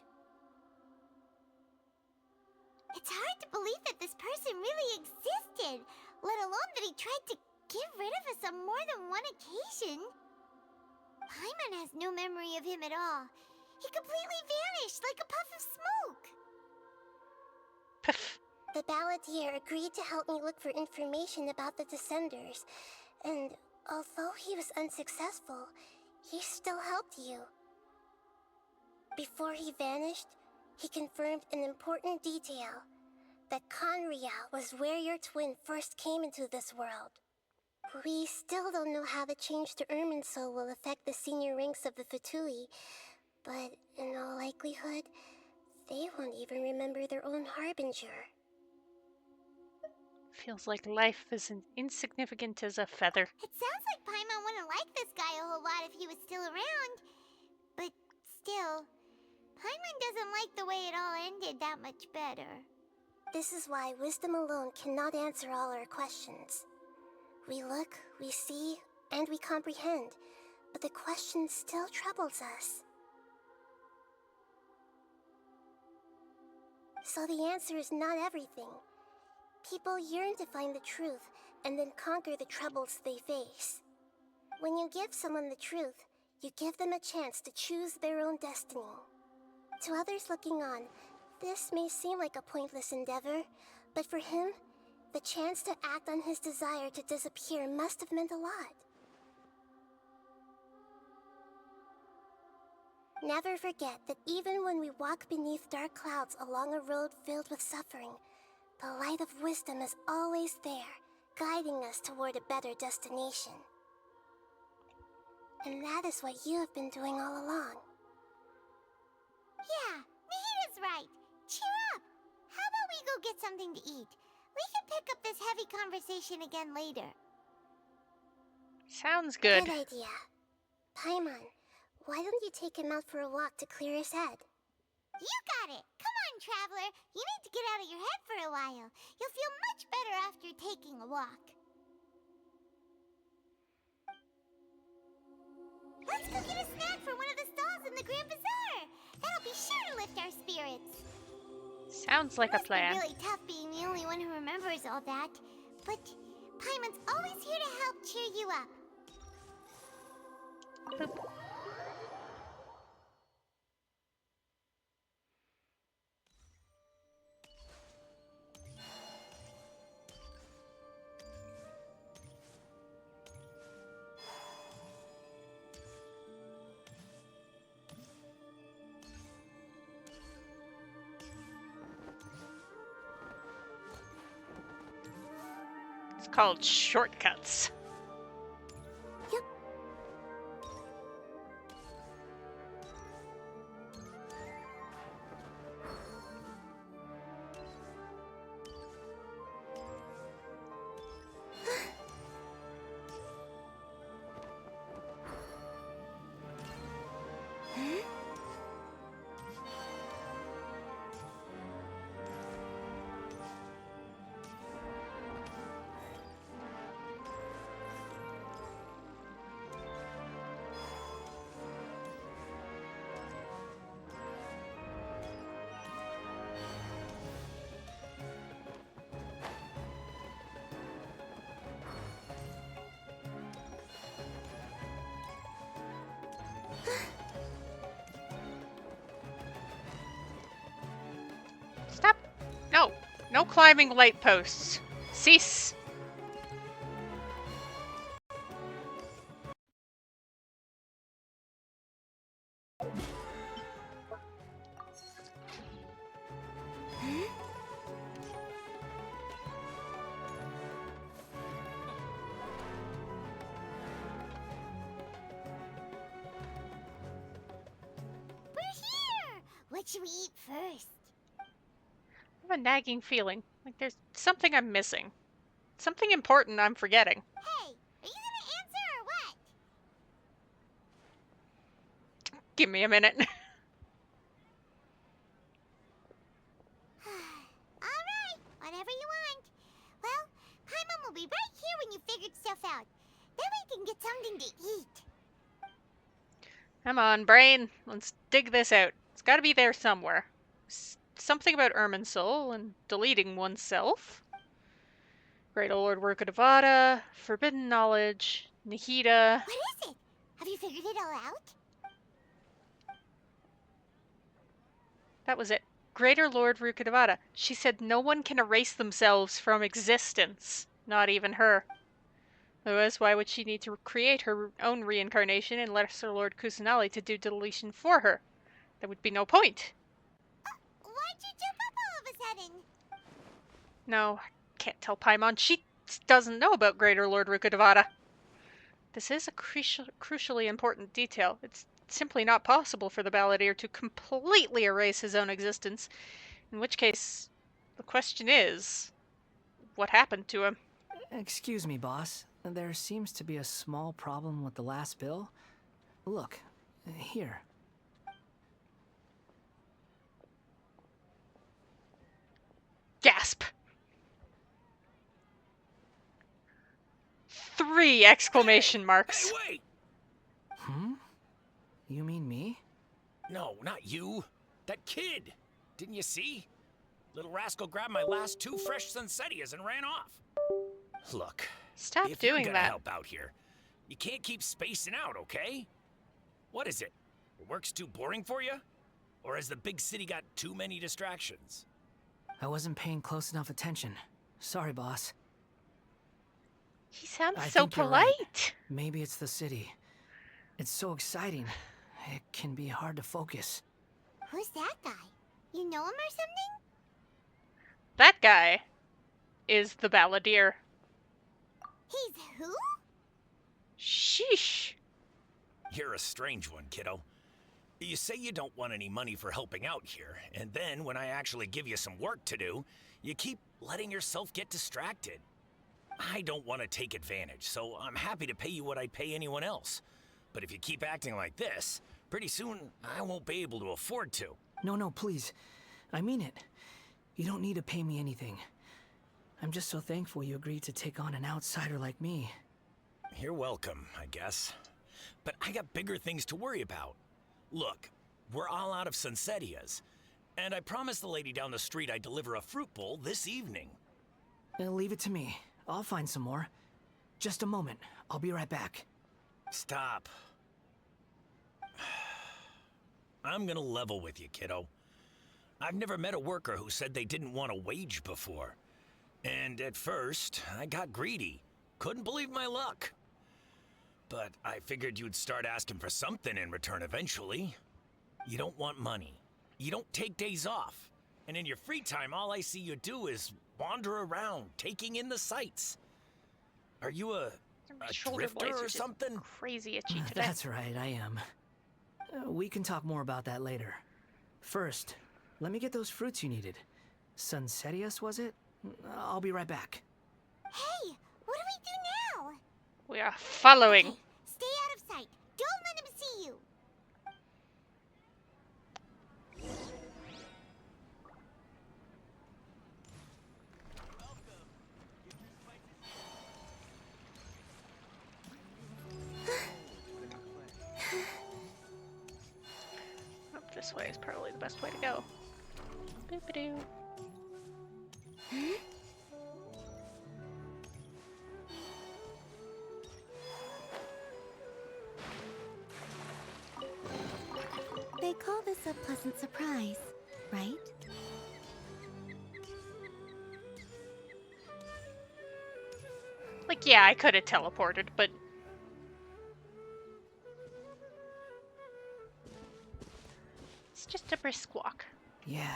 It's hard to believe that this person really existed, let alone that he tried to get rid of us on more than one occasion. Paimon has no memory of him at all. He completely vanished like a puff of smoke. Puff. The balladeer agreed to help me look for information about the Descenders, and although he was unsuccessful, he still helped you. Before he vanished, he confirmed an important detail, that Conria was where your twin first came into this world. We still don't know how the change to Irminsul will affect the senior ranks of the Fatui, but in all likelihood, they won't even remember their own Harbinger. Feels like life is insignificant as a feather. It sounds like Paimon wouldn't like this guy a whole lot if he was still around. But still, Paimon doesn't like the way it all ended that much better. This is why wisdom alone cannot answer all our questions. We look, we see, and we comprehend, but the question still troubles us. So the answer is not everything. People yearn to find the truth and then conquer the troubles they face. When you give someone the truth, you give them a chance to choose their own destiny. To others looking on, this may seem like a pointless endeavor, but for him, the chance to act on his desire to disappear must have meant a lot. Never forget that even when we walk beneath dark clouds along a road filled with suffering, the light of wisdom is always there, guiding us toward a better destination. And that is what you have been doing all along. Yeah, Nahita's right. Cheer up! How about we go get something to eat? We can pick up this heavy conversation again later. Sounds good. Good idea. Paimon, why don't you take him out for a walk to clear his head? You got it! Come on, Traveler! You need to get out of your head for a while. You'll feel much better after taking a walk. Let's go get a snack from one of the stalls in the Grand Bazaar! That'll be sure to lift our spirits. Sounds like a plan. It must be really tough being the only one who remembers all that. But Paimon's always here to help cheer you up. Boop. It's called shortcuts. Yep. Stop! No! No climbing light posts. Cease! What should we eat first? I have a nagging feeling, like there's something I'm missing. Something important I'm forgetting. Hey, are you gonna answer or what? Give me a minute. Alright, whatever you want. Well, Paimon will be right here when you figured stuff out. Then we can get something to eat. Come on, brain. Let's dig this out. It's gotta be there somewhere. Something about Irminsul and deleting oneself. Great Lord Workadavada, Forbidden Knowledge, Nihida. What is it? Have you figured it all out? That was it. Greater Lord Rukadavada. She said no one can erase themselves from existence. Not even her. Otherwise, why would she need to create her own reincarnation and Lesser Lord Kusanali to do deletion for her? There would be no point. Why'd you jump up all of a sudden? No, I can't tell Paimon. She doesn't know about Greater Lord Rukadavada. This is a crucially important detail. It's simply not possible for the Balladeer to completely erase his own existence, in which case, the question is, what happened to him? Excuse me, boss. There seems to be a small problem with the last bill. Look, here. Gasp! 3 exclamation marks. Hey, wait! You mean me? No, not you. That kid. Didn't you see? Little rascal grabbed my last 2 fresh Sunsetias and ran off. Look, Stop if you're doing gonna that. help out here, you can't keep spacing out, okay? What is it? Work's too boring for you? Or has the big city got too many distractions? I wasn't paying close enough attention. Sorry, boss. He sounds I so think you're polite. right. Maybe it's the city. It's so exciting. It can be hard to focus. Who's that guy? You know him or something? That guy is the Balladeer. He's who? Sheesh. You're a strange one, kiddo. You say you don't want any money for helping out here, and then when I actually give you some work to do, you keep letting yourself get distracted. I don't want to take advantage, so I'm happy to pay you what I'd pay anyone else. But if you keep acting like this, pretty soon I won't be able to afford to. No, please. I mean it. You don't need to pay me anything. I'm just so thankful you agreed to take on an outsider like me. You're welcome, I guess. But I got bigger things to worry about. Look, we're all out of Sunsetias, and I promised the lady down the street I'd deliver a fruit bowl this evening. Leave it to me. I'll find some more. Just a moment. I'll be right back. Stop. I'm gonna level with you, kiddo. I've never met a worker who said they didn't want a wage before. And at first, I got greedy. Couldn't believe my luck. But I figured you'd start asking for something in return eventually. You don't want money. You don't take days off. And in your free time, all I see you do is wander around, taking in the sights. Are you a Shoulder drifter blades are or just something? crazy itchy today. That's right, I am. We can talk more about that later. First, let me get those fruits you needed. Sunsetias, was it? I'll be right back. Hey, what do we do now? We are following. Okay, stay out of sight. Don't let him see you. Up this way is probably the best way to go. Boop-a-doo. They call this a pleasant surprise, right? Like, yeah, I could have teleported, but it's just a brisk walk. Yeah,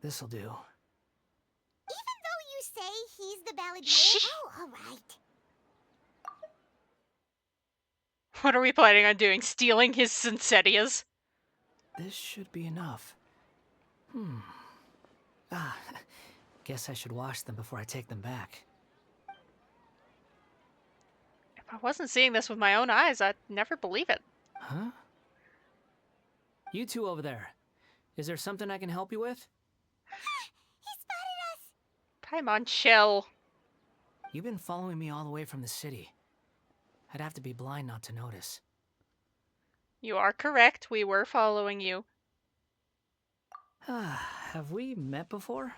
this'll do. Even though you say he's the Balladeer. Shh. Oh, alright. What are we planning on doing? Stealing his Sunsetias? this should be enough. Ah, guess I should wash them before I take them back. If I wasn't seeing this with my own eyes, I'd never believe it. Huh? You two over there. Is there something I can help you with? He spotted us! Paimon, chill. You've been following me all the way from the city. I'd have to be blind not to notice. You are correct. We were following you. Have we met before?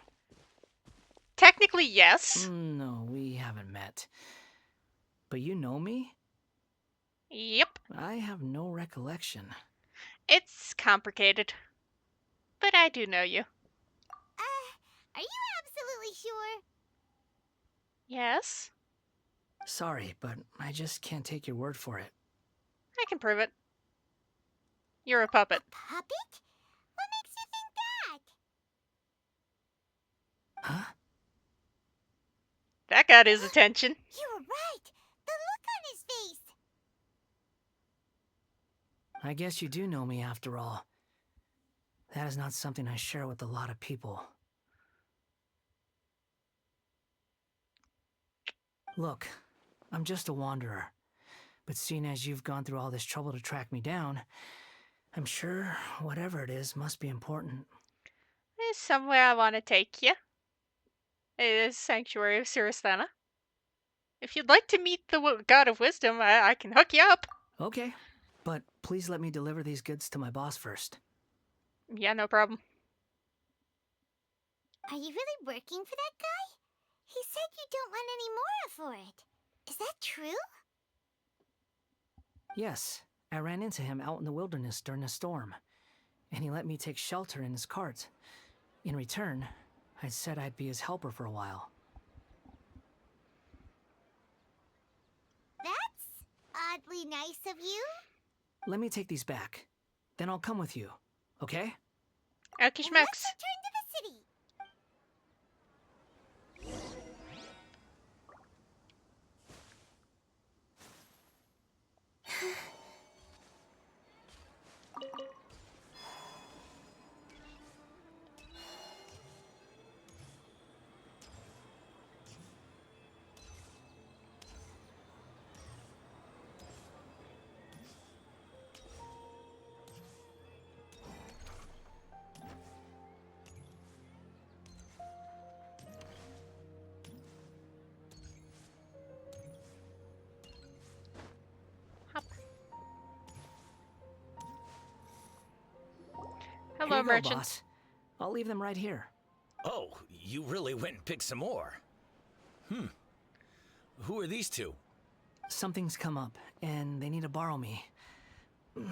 Technically, yes. No, we haven't met. But you know me? Yep. I have no recollection. It's complicated. But I do know you. Are you absolutely sure? Yes? Sorry, but I just can't take your word for it. I can prove it. You're a puppet. Puppet? What makes you think that? Huh? That got his attention. You were right. The look on his face. I guess you do know me after all. That is not something I share with a lot of people. Look, I'm just a wanderer. But seeing as you've gone through all this trouble to track me down, I'm sure whatever it is must be important. There's somewhere I want to take you. It is Sanctuary of Cirasthana. If you'd like to meet the God of Wisdom, I can hook you up. Okay, but please let me deliver these goods to my boss first. Yeah, no problem. Are you really working for that guy? He said you don't want any more for it. Is that true? Yes, I ran into him out in the wilderness during a storm, and he let me take shelter in his cart. In return, I said I'd be his helper for a while. That's oddly nice of you. Let me take these back. Then I'll come with you, okay? Okay, And schmucks. let's return to the city. Here Hello, you go, merchant. boss. I'll leave them right here. Oh, you really went and picked some more. Who are these two? Something's come up, and they need to borrow me.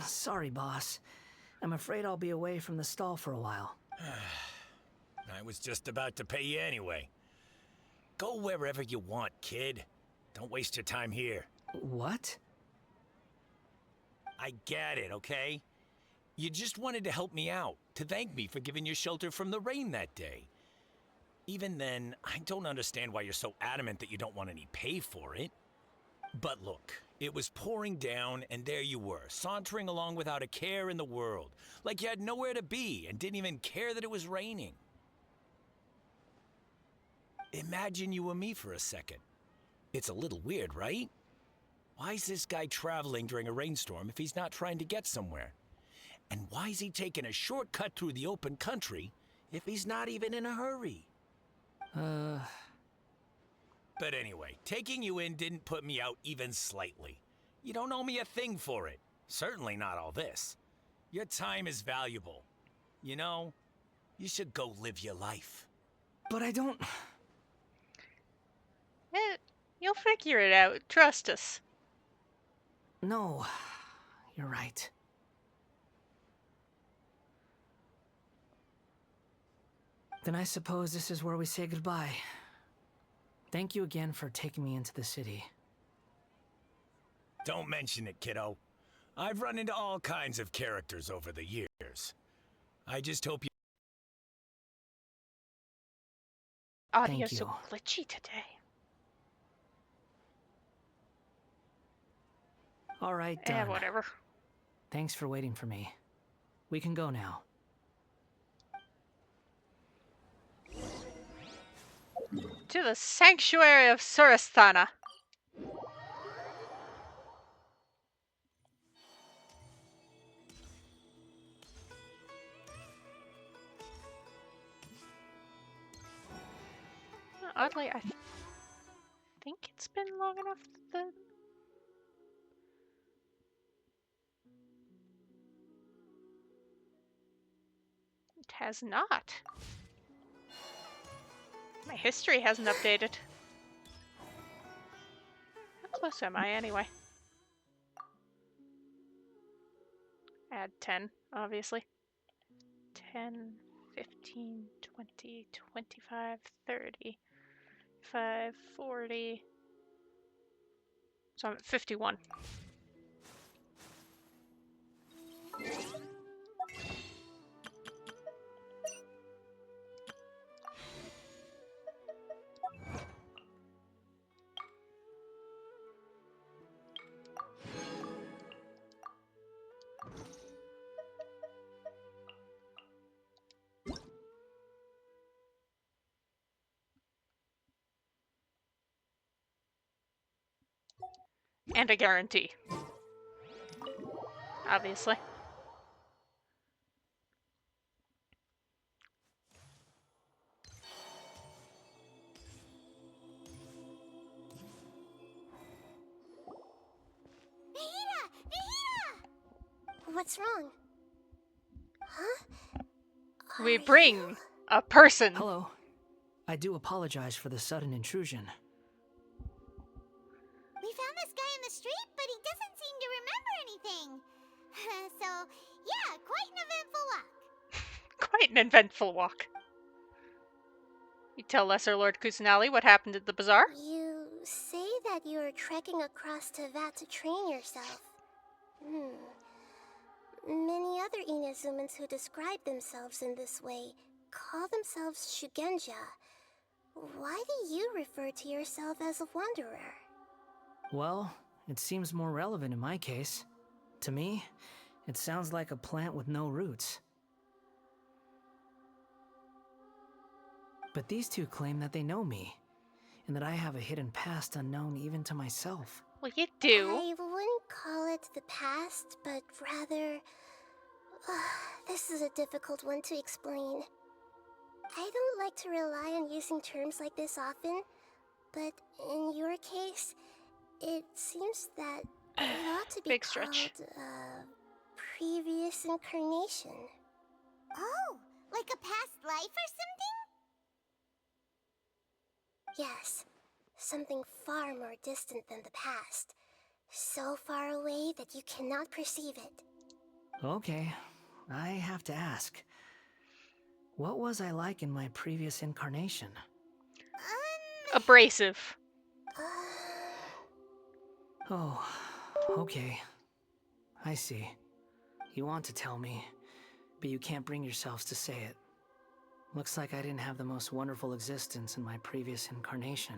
Sorry, boss. I'm afraid I'll be away from the stall for a while. I was just about to pay you anyway. Go wherever you want, kid. Don't waste your time here. What? I get it, okay? You just wanted to help me out, to thank me for giving you shelter from the rain that day. Even then, I don't understand why you're so adamant that you don't want any pay for it. But look, it was pouring down, and there you were, sauntering along without a care in the world, like you had nowhere to be and didn't even care that it was raining. Imagine you and me for a second. It's a little weird, right? Why is this guy traveling during a rainstorm if he's not trying to get somewhere? And why is he taking a shortcut through the open country if he's not even in a hurry? But anyway, taking you in didn't put me out even slightly. You don't owe me a thing for it. Certainly not all this. Your time is valuable. You know, you should go live your life. But I don't... You'll figure it out. Trust us. No, you're right. Then I suppose this is where we say goodbye. Thank you again for taking me into the city. Don't mention it, kiddo. I've run into all kinds of characters over the years. I just hope you... Audio's Thank so you. glitchy today. All right, done. Whatever. Thanks for waiting for me. We can go now. To the sanctuary of Surasthana. Oddly, I think it's been long enough that it has not. My history hasn't updated. How close am I anyway? Add 10, obviously. 10, 15, 20, 25, 30, 5, 40. So I'm at 51. And a guarantee. Obviously. What's wrong? Huh? We bring a person. Hello. I do apologize for the sudden intrusion. We found this guy in the street, but he doesn't seem to remember anything. So, yeah, quite an eventful walk. Quite an eventful walk. You tell Lesser Lord Kusanali what happened at the bazaar? You say that you are trekking across Teyvat to train yourself. Many other Inazumans who describe themselves in this way call themselves Shugenja. Why do you refer to yourself as a wanderer? Well, it seems more relevant in my case. To me, it sounds like a plant with no roots. But these two claim that they know me, and that I have a hidden past unknown even to myself. Well, you do. I wouldn't call it the past, but rather... this is a difficult one to explain. I don't like to rely on using terms like this often, but in your case, it seems that it ought to be Big called stretch. Previous incarnation. Oh, like a past life or something? Yes, something far more distant than the past. So far away that you cannot perceive it. Okay, I have to ask. What was I like in my previous incarnation? Abrasive. Oh, okay. I see. You want to tell me, but you can't bring yourselves to say it. Looks like I didn't have the most wonderful existence in my previous incarnation.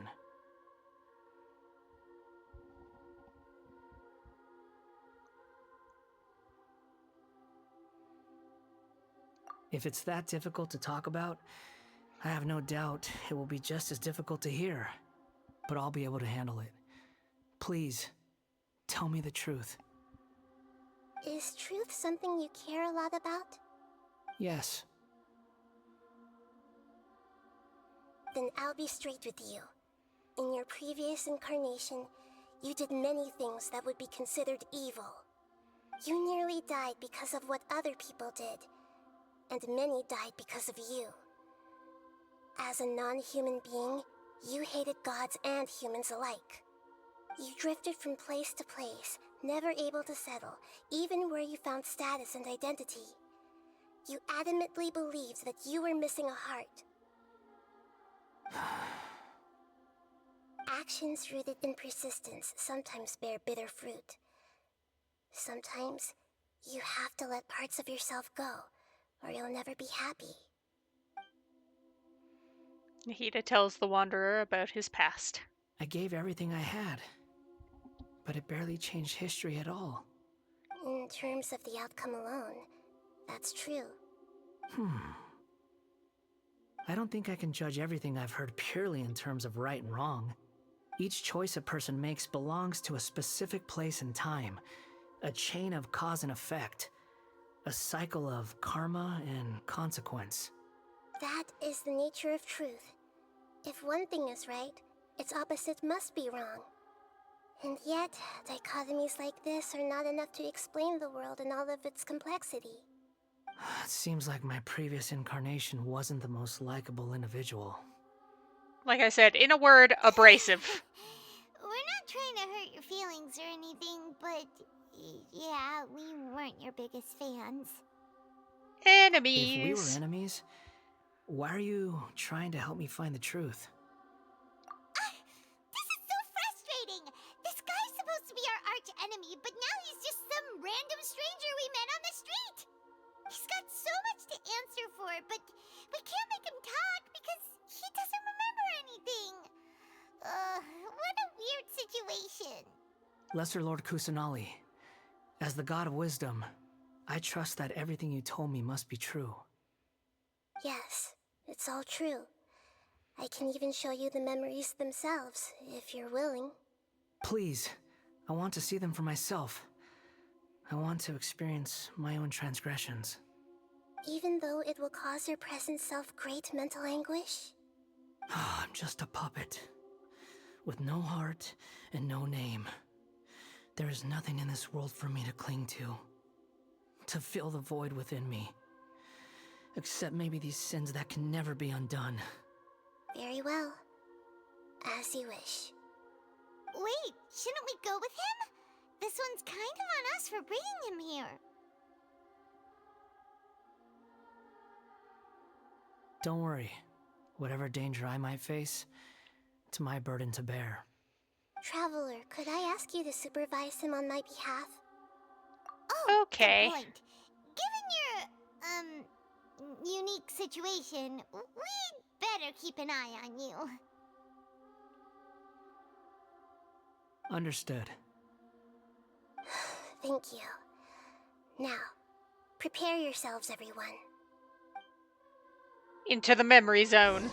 If it's that difficult to talk about, I have no doubt it will be just as difficult to hear. But I'll be able to handle it. Please, tell me the truth. Is truth something you care a lot about? Yes. Then I'll be straight with you. In your previous incarnation, you did many things that would be considered evil. You nearly died because of what other people did, and many died because of you. As a non-human being, you hated gods and humans alike. You drifted from place to place, never able to settle, even where you found status and identity. You adamantly believed that you were missing a heart. Actions rooted in persistence sometimes bear bitter fruit. Sometimes, you have to let parts of yourself go, or you'll never be happy. Nahida tells the Wanderer about his past. I gave everything I had, but it barely changed history at all. In terms of the outcome alone, that's true. I don't think I can judge everything I've heard purely in terms of right and wrong. Each choice a person makes belongs to a specific place and time, a chain of cause and effect, a cycle of karma and consequence. That is the nature of truth. If one thing is right, its opposite must be wrong. And yet, dichotomies like this are not enough to explain the world in all of its complexity. It seems like my previous incarnation wasn't the most likable individual. Like I said, in a word, abrasive. We're not trying to hurt your feelings or anything, but yeah, we weren't your biggest fans. Enemies. If we were enemies, why are you trying to help me find the truth? This is so frustrating! This guy's supposed to be our arch enemy, but now he's just some random stranger we met on the street! He's got so much to answer for, but we can't make him talk because he doesn't remember anything. What a weird situation. Lesser Lord Kusanali, as the god of wisdom, I trust that everything you told me must be true. Yes, it's all true. I can even show you the memories themselves, if you're willing. Please, I want to see them for myself. I want to experience my own transgressions. Even though it will cause your present self great mental anguish? I'm just a puppet, with no heart and no name. There is nothing in this world for me to cling to fill the void within me. Except maybe these sins that can never be undone. Very well. As you wish. Wait, shouldn't we go with him? This one's kind of on us for bringing him here. Don't worry. Whatever danger I might face, it's my burden to bear. Traveler, could I ask you to supervise him on my behalf? Oh, okay. Good point. Given your, unique situation, we'd better keep an eye on you. Understood. Thank you. Now, prepare yourselves, everyone. Into the memory zone.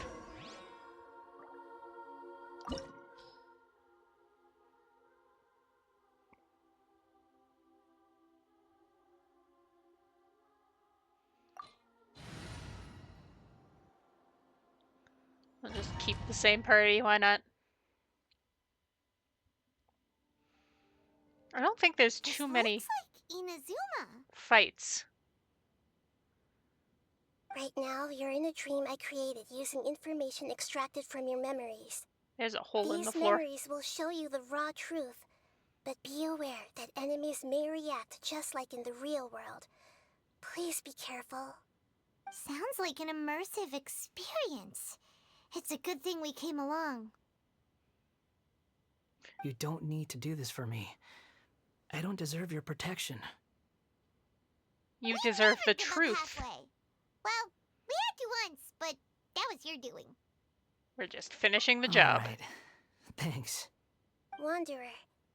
I'll just keep the same party, why not? I don't think there's too many Looks like Inazuma. fights. Right now, you're in a dream I created using information extracted from your memories. There's a hole in the These floor. memories will show you the raw truth, but be aware that enemies may react just like in the real world. Please be careful. Sounds like an immersive experience. It's a good thing we came along. You don't need to do this for me. I don't deserve your protection. You deserve the Give up truth. halfway. Well, we had to once, but that was your doing. We're just finishing the job. All right. Thanks. Wanderer,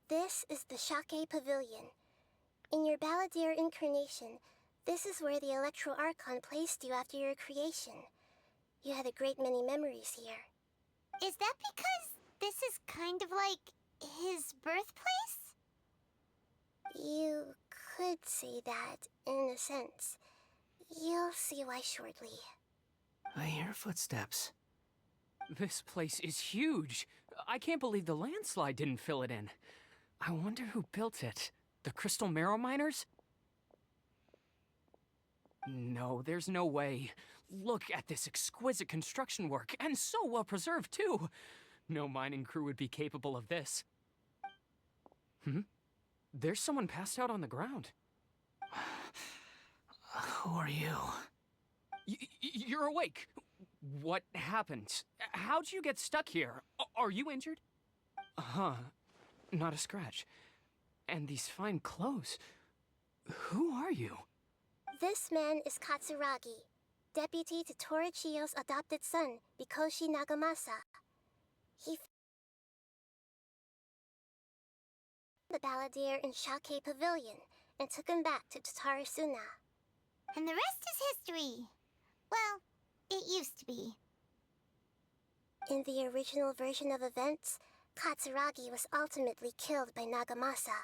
this is the Shake Pavilion. In your Balladeer incarnation, this is where the Electro Archon placed you after your creation. You had a great many memories here. Is that because this is kind of like his birthplace? You could say that, in a sense. You'll see why shortly. I hear footsteps. This place is huge. I can't believe the landslide didn't fill it in. I wonder who built it. The Crystal Marrow Miners? No, there's no way. Look at this exquisite construction work, and so well preserved, too. No mining crew would be capable of this. There's someone passed out on the ground. Who are you? You're awake. What happened? How'd you get stuck here? Are you injured? Huh. Not a scratch. And these fine clothes. Who are you? This man is Katsuragi, deputy to Torichiyo's adopted son, Mikoshi Nagamasa. He found the Balladeer in Shake Pavilion and took him back to Tatarasuna. And the rest is history. Well, it used to be. In the original version of events, Katsuragi was ultimately killed by Nagamasa.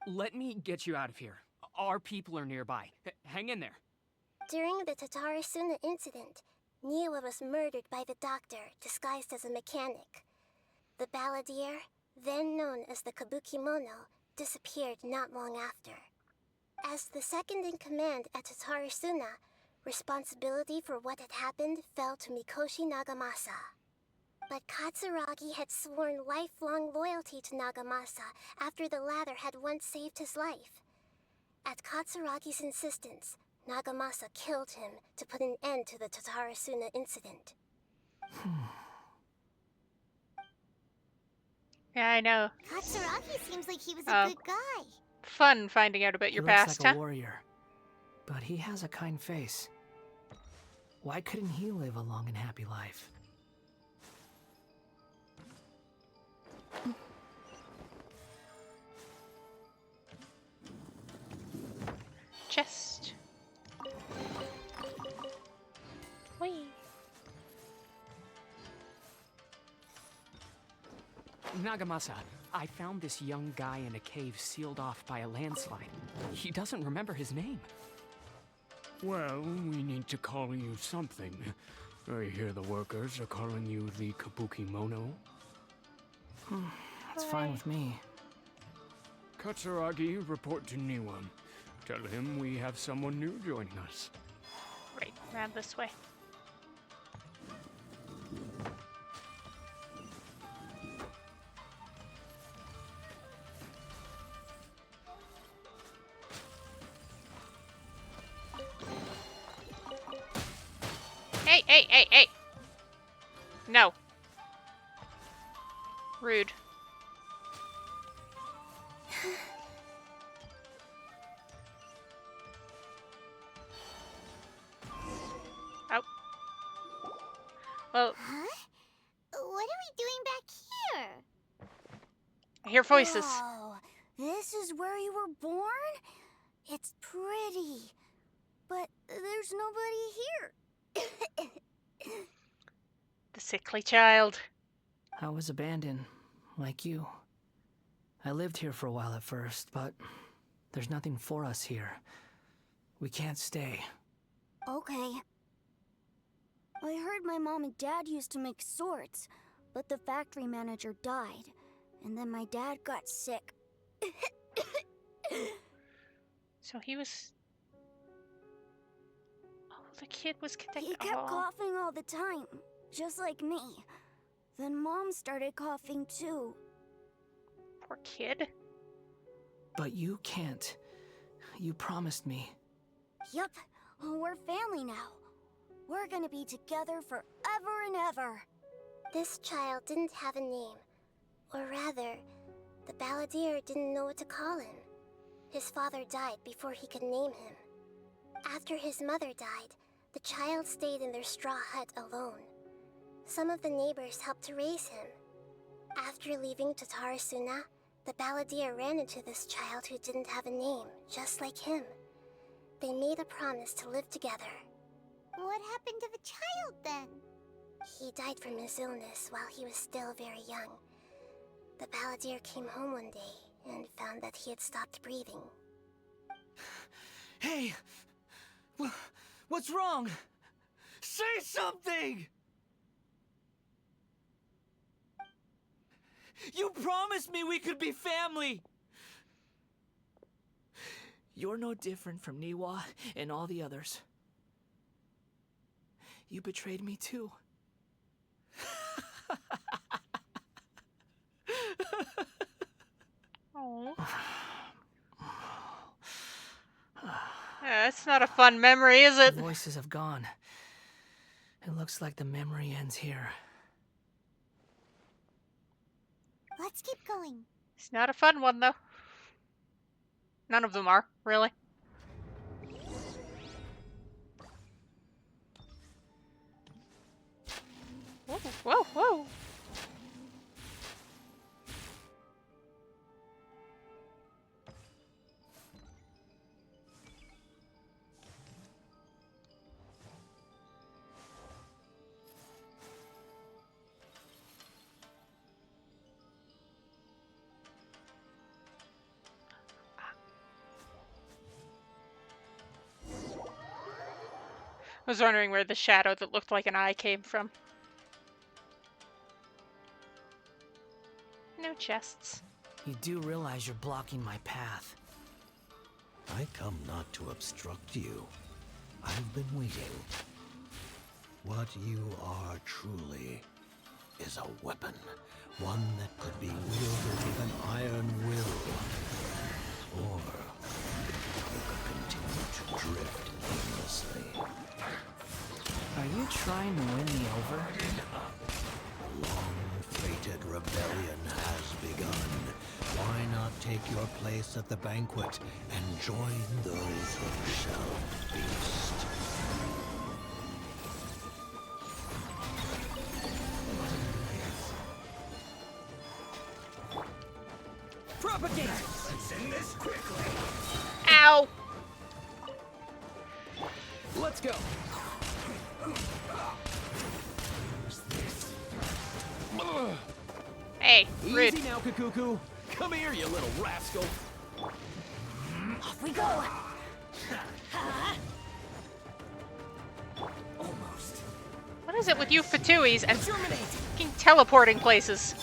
Let me get you out of here. Our people are nearby. Hang in there. During the Tatarasuna incident, Niwa was murdered by the doctor disguised as a mechanic. The balladeer, then known as the Kabukimono, disappeared not long after. As the second in command at Tatarasuna, responsibility for what had happened fell to Mikoshi Nagamasa. But Katsuragi had sworn lifelong loyalty to Nagamasa after the latter had once saved his life. At Katsuragi's insistence, Nagamasa killed him to put an end to the Tatarasuna incident. Yeah, I know. Katsuragi seems like he was a good guy. Fun finding out about He your looks past, like a huh? warrior, but he has a kind face. Why couldn't he live a long and happy life? Chest. Whee. Nagamasa, I found this young guy in a cave sealed off by a landslide. He doesn't remember his name. Well, we need to call you something. I hear the workers are calling you the Kabukimono. It's fine with me. Katsuragi, report to Niwa. Tell him we have someone new joining us. Right, around this way. Hey, hey, hey, hey! No. Rude. Oh. Well, Huh? What are we doing back here? I hear voices. Whoa, this is where you were born? It's pretty. But there's nobody here. The sickly child. I was abandoned, like you. I lived here for a while at first, but there's nothing for us here. We can't stay. Okay. I heard my mom and dad used to make swords, but the factory manager died, and then my dad got sick. So he was... Oh, the kid was connected. He kept coughing all the time, just like me. Then Mom started coughing too. Poor kid. But you can't. You promised me. Yup, we're family now. We're gonna be together forever and ever. This child didn't have a name. Or rather, the balladeer didn't know what to call him. His father died before he could name him. After his mother died, the child stayed in their straw hut alone. Some of the neighbors helped to raise him. After leaving Tatarasuna, the balladeer ran into this child who didn't have a name, just like him. They made a promise to live together. What happened to the child then? He died from his illness while he was still very young. The balladeer came home one day and found that he had stopped breathing. Hey! What's wrong? Say something! You promised me we could be family! You're no different from Niwa and all the others. You betrayed me too. Oh. It's not a fun memory, is it? The voices have gone. It looks like the memory ends here. Let's keep going. It's not a fun one, though. None of them are, really. Whoa, whoa, whoa. I was wondering where the shadow that looked like an eye came from. No chests. You do realize you're blocking my path. I come not to obstruct you. I've been waiting. What you are truly is a weapon. One that could be wielded with an iron will. Or you could continue to drift aimlessly. Are you trying to win me over? A long-fated rebellion has begun. Why not take your place at the banquet and join those who shall feast? Propagate! Let's end this quickly. Ow! Let's go. Hey, rude. Easy now, Kakuku. Come here, you little rascal. Off we go. Almost. What is it with you Fatuis and fucking teleporting places?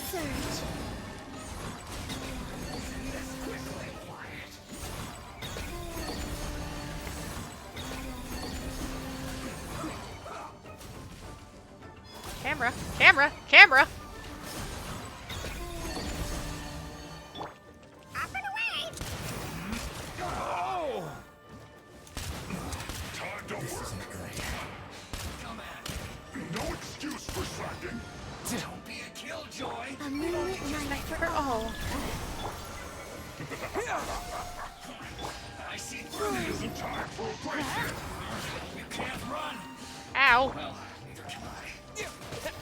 Camera, camera, camera! Don't be a killjoy. A moonlit night for all. I see through you. Isn't time for a break. You can't run. Ow! Well, neither can I.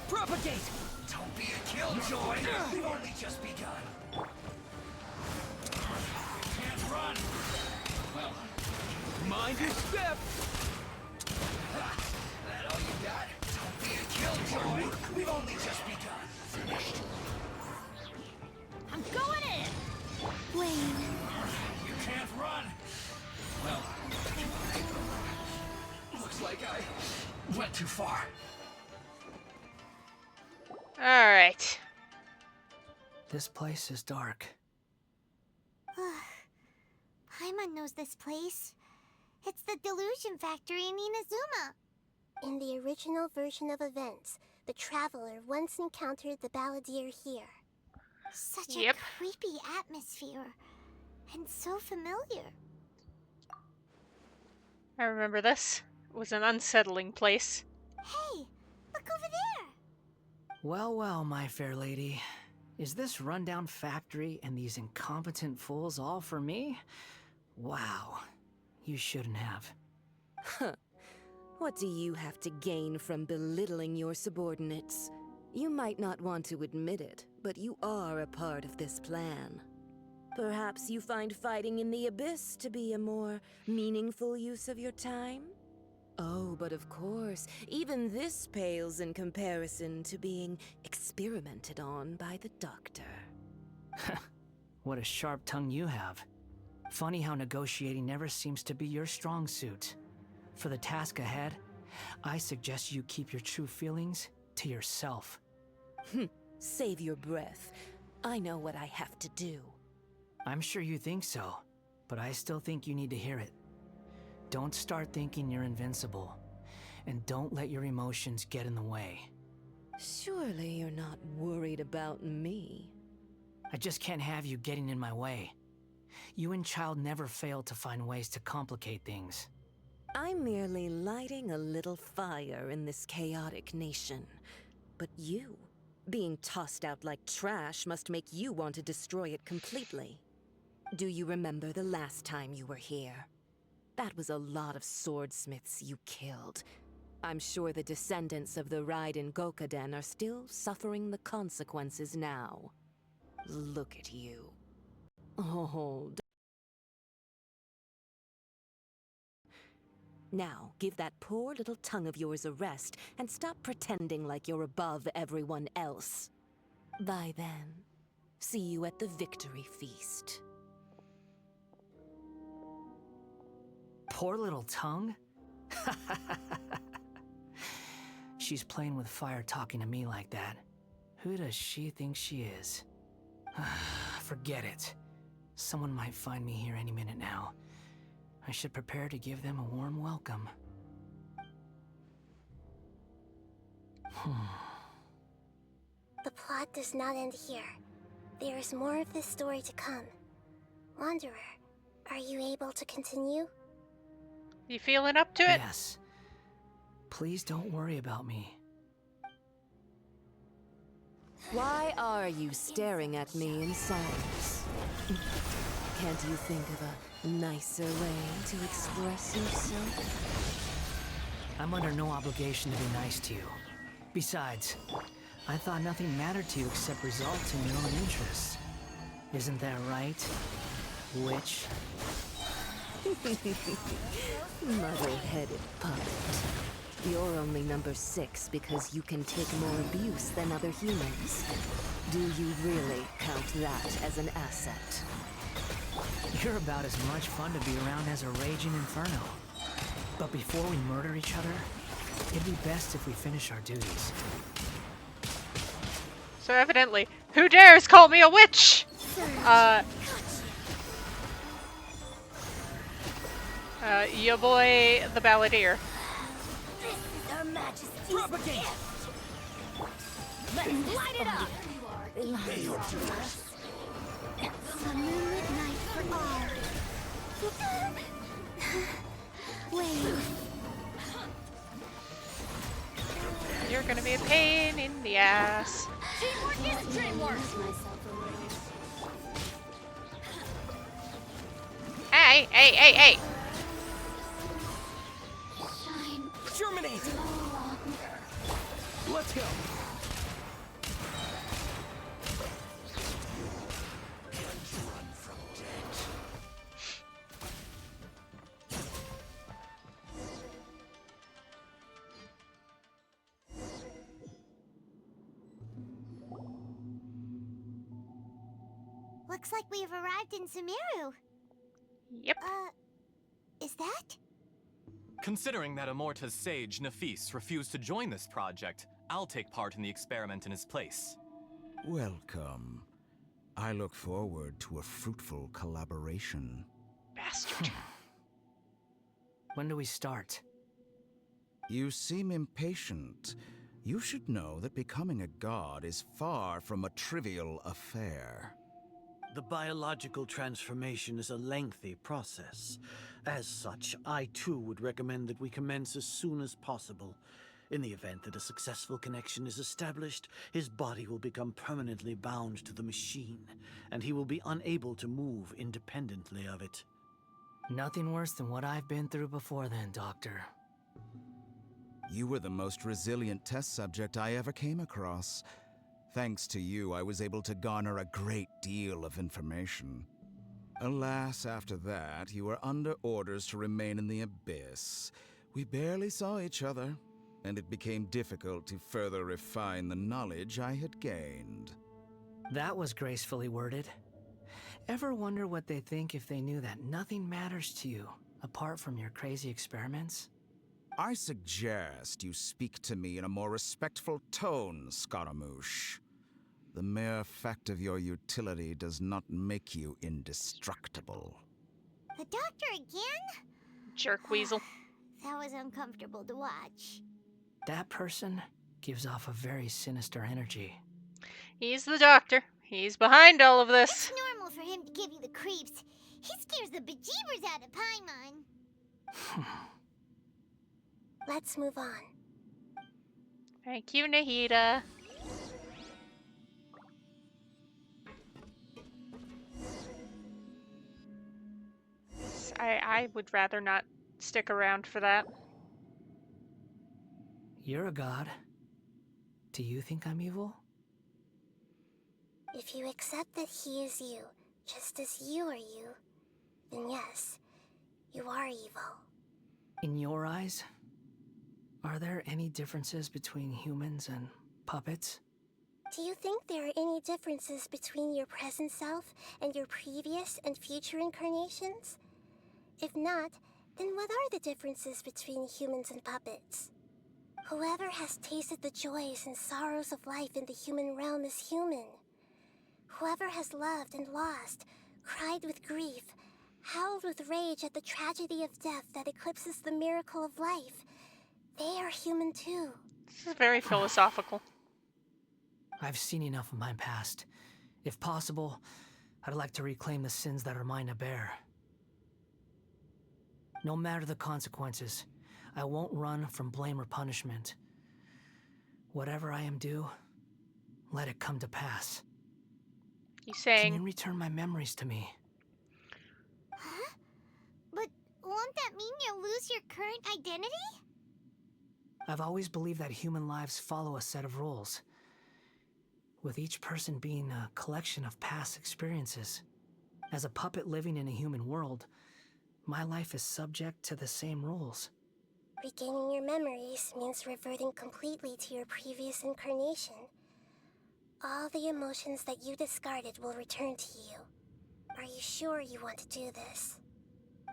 Propagate. Don't be a killjoy. We've only just begun. You can't run. Well, mind your step. That all you got? Don't be a killjoy. We've only just begun. Finished. I'm going in. Wayne. You can't run. Well, looks like I went too far. Alright. This place is dark. Paimon knows this place. It's the Delusion Factory in Inazuma. In the original version of events, the Traveler once encountered the Balladeer here. Such Yep. a creepy atmosphere. And so familiar. I remember this. It was an unsettling place. Hey, look over there. Well, well, my fair lady. Is this rundown factory and these incompetent fools all for me? Wow. You shouldn't have. Huh. What do you have to gain from belittling your subordinates? You might not want to admit it, but you are a part of this plan. Perhaps you find fighting in the Abyss to be a more meaningful use of your time? Oh, but of course, even this pales in comparison to being experimented on by the Doctor. What a sharp tongue you have. Funny how negotiating never seems to be your strong suit. For the task ahead, I suggest you keep your true feelings to yourself. Save your breath. I know what I have to do. I'm sure you think so, but I still think you need to hear it. Don't start thinking you're invincible, and don't let your emotions get in the way. Surely you're not worried about me. I just can't have you getting in my way. You and Child never fail to find ways to complicate things. I'm merely lighting a little fire in this chaotic nation. But you, being tossed out like trash, must make you want to destroy it completely. Do you remember the last time you were here? That was a lot of swordsmiths you killed. I'm sure the descendants of the Raiden Gokaden are still suffering the consequences now. Look at you. Oh, now, give that poor little tongue of yours a rest and stop pretending like you're above everyone else. Bye then. See you at the victory feast. Poor little tongue? she's playing with fire talking to me like that. Who does she think she is? Forget it. Someone might find me here any minute now. I should prepare to give them a warm welcome. The plot does not end here. There is more of this story to come. Wanderer, are you able to continue? You feeling up to it? Yes. Please don't worry about me. Why are you staring at me in silence? Can't you think of a nicer way to express yourself? I'm under no obligation to be nice to you. Besides, I thought nothing mattered to you except results in your own interests. Isn't that right, witch? Muddle-headed puppet. You're only number 6 because you can take more abuse than other humans. Do you really count that as an asset? You're about as much fun to be around as a raging inferno. But before we murder each other, it'd be best if we finish our duties. So evidently, who dares call me a witch? Your boy, the balladeer. This is Her Majesty's gift. Let's light it up. A moonlit night for all. Wait. You're gonna be a pain in the ass. Teamwork is dreamwork. Hey, hey, hey, hey! Germinate! Let's go! Looks like we've arrived in Sumeru. Yep. Is that? Considering that Amorta's sage, Nafis, refused to join this project, I'll take part in the experiment in his place. Welcome. I look forward to a fruitful collaboration. Bastard. When do we start? You seem impatient. You should know that becoming a god is far from a trivial affair. The biological transformation is a lengthy process. As such, I too would recommend that we commence as soon as possible. In the event that a successful connection is established, his body will become permanently bound to the machine, and he will be unable to move independently of it. Nothing worse than what I've been through before then, Doctor. You were the most resilient test subject I ever came across. Thanks to you, I was able to garner a great deal of information. Alas, after that, you were under orders to remain in the abyss. We barely saw each other, and it became difficult to further refine the knowledge I had gained. That was gracefully worded. Ever wonder what they think if they knew that nothing matters to you, apart from your crazy experiments? I suggest you speak to me in a more respectful tone, Scaramouche. The mere fact of your utility does not make you indestructible. The doctor again? Jerk weasel. That was uncomfortable to watch. That person gives off a very sinister energy. He's the doctor. He's behind all of this. It's normal for him to give you the creeps. He scares the bejeebers out of Paimon. Let's move on. Thank you, Nahida. I would rather not stick around for that. You're a god. Do you think I'm evil? If you accept that he is you, just as you are you, then yes, you are evil. In your eyes, are there any differences between humans and puppets? Do you think there are any differences between your present self and your previous and future incarnations? If not, then what are the differences between humans and puppets? Whoever has tasted the joys and sorrows of life in the human realm is human. Whoever has loved and lost, cried with grief, howled with rage at the tragedy of death that eclipses the miracle of life, they are human too. This is very philosophical. I've seen enough of my past. If possible, I'd like to reclaim the sins that are mine to bear. No matter the consequences, I won't run from blame or punishment. Whatever I am due, let it come to pass. You saying... Can you return my memories to me? Huh? But won't that mean you'll lose your current identity? I've always believed that human lives follow a set of rules, with each person being a collection of past experiences. As a puppet living in a human world, my life is subject to the same rules. Regaining your memories means reverting completely to your previous incarnation. All the emotions that you discarded will return to you. Are you sure you want to do this?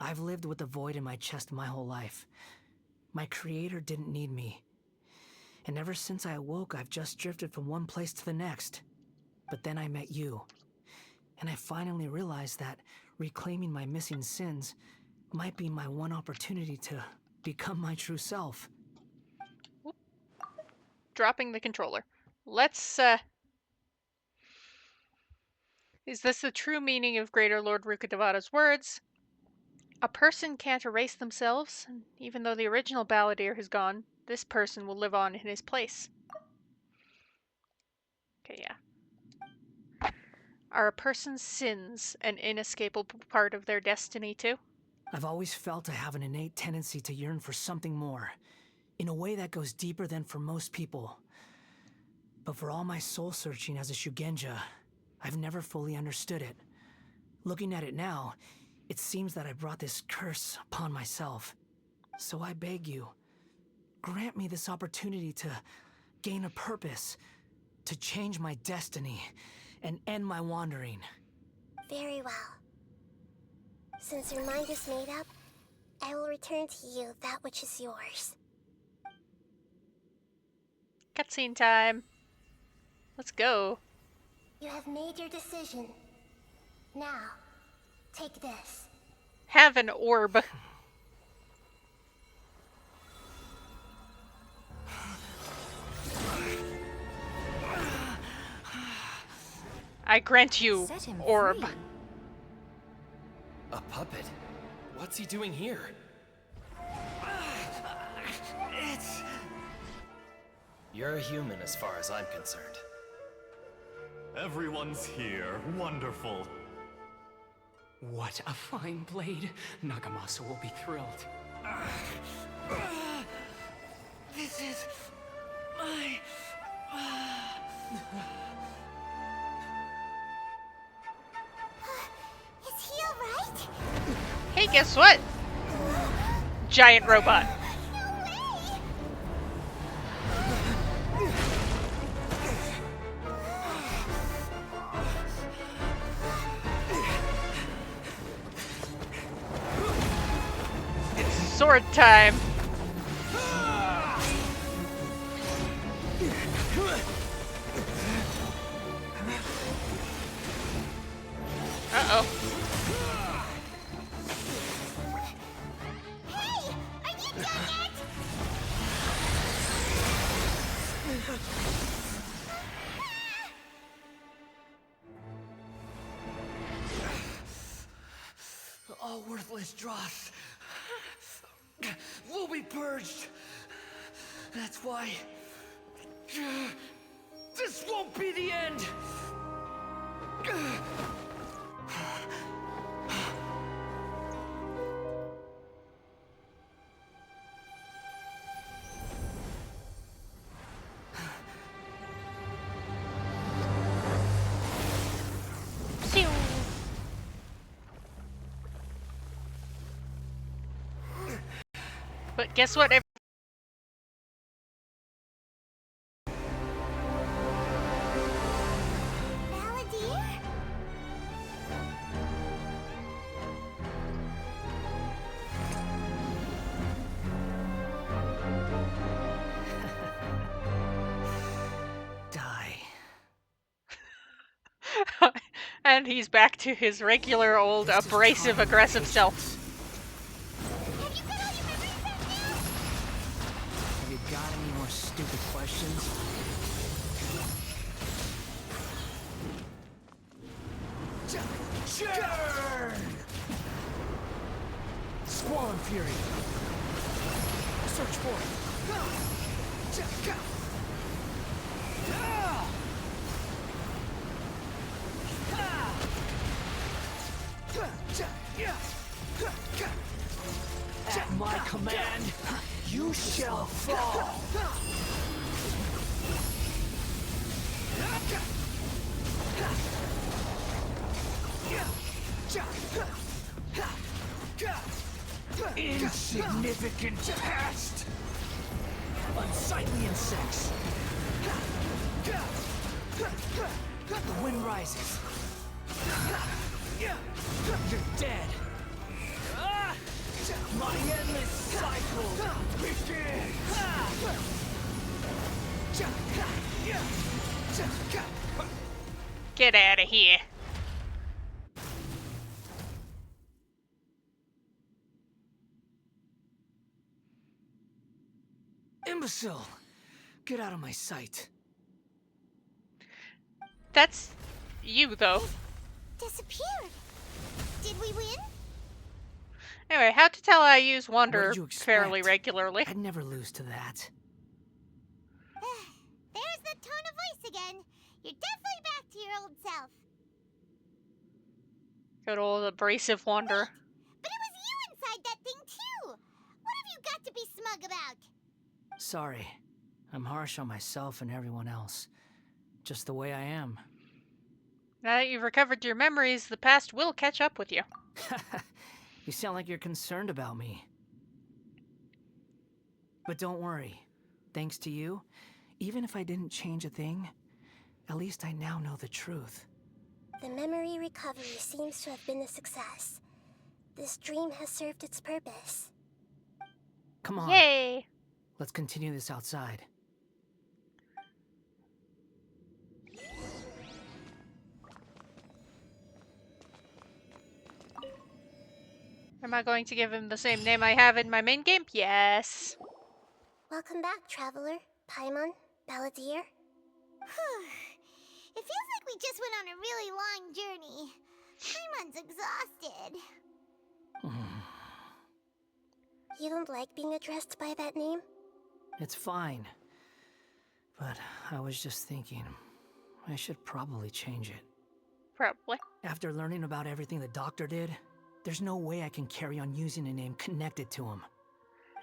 I've lived with the void in my chest my whole life. My creator didn't need me. And ever since I awoke, I've just drifted from one place to the next. But then I met you. And I finally realized that reclaiming my missing sins might be my one opportunity to become my true self. Dropping the controller. Let's, Is this the true meaning of Greater Lord Rukkhadevata's words? A person can't erase themselves, and even though the original balladeer has gone, this person will live on in his place. Okay, yeah. Are a person's sins an inescapable part of their destiny, too? I've always felt I have an innate tendency to yearn for something more, in a way that goes deeper than for most people. But for all my soul-searching as a Shugenja, I've never fully understood it. Looking at it now, it seems that I brought this curse upon myself. So I beg you, grant me this opportunity to gain a purpose, to change my destiny, and end my wandering. Very well. Since your mind is made up, I will return to you that which is yours. Cutscene time. Let's go. You have made your decision. Now, take this. Have an orb. I grant you orb. A puppet? What's he doing here? You're a human as far as I'm concerned. Everyone's here. Wonderful. What a fine blade. Nagamasa will be thrilled. This is my... Is he alright? Hey, guess what? Giant robot. It's sword time. Uh-oh. Hey! Are you done yet? All worthless dross will be purged. That's why this won't be the end. But guess what? Balladeer? And he's back to his regular old This is abrasive, trying my aggressive patience. self. Have you got any more stupid questions? Churn! Squall and Fury. Search for it. At my command, you shall fall. Insignificant pest! Unsightly insects! The wind rises. You're dead. My endless cycle begins! Get out of here. Imbecile! Get out of my sight. That's you, though. Disappeared. Did we win? Anyway, how to tell I use What Wander did you fairly expect? regularly. I'd never lose to that. There's the tone of voice again. You're definitely back to your old self. Good old abrasive Wander. But it was you inside that thing too. What have you got to be smug about? Sorry. I'm harsh on myself and everyone else. Just the way I am. Now that you've recovered your memories, the past will catch up with you. You sound like you're concerned about me. But don't worry. Thanks to you, even if I didn't change a thing, at least I now know the truth. The memory recovery seems to have been a success. This dream has served its purpose. Come on. Yay! Let's continue this outside. Am I going to give him the same name I have in my main game? Yes. Welcome back, Traveler, Paimon, Balladeer. It feels like we just went on a really long journey. Paimon's exhausted. You don't like being addressed by that name? It's fine. But I was just thinking, I should probably change it. Probably. After learning about everything the doctor did, there's no way I can carry on using a name connected to him.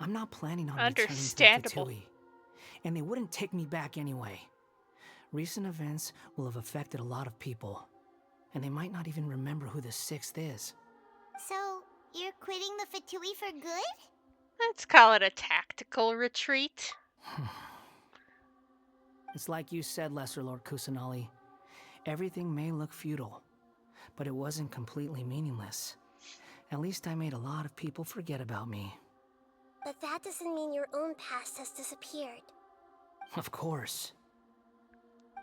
I'm not planning on returning to the Understandable. Fatui, and they wouldn't take me back anyway. Recent events will have affected a lot of people, and they might not even remember who the Sixth is. So, you're quitting the Fatui for good? Let's call it a tactical retreat. It's like you said, Lesser Lord Kusanali. Everything may look futile, but it wasn't completely meaningless. At least I made a lot of people forget about me. But that doesn't mean your own past has disappeared. Of course.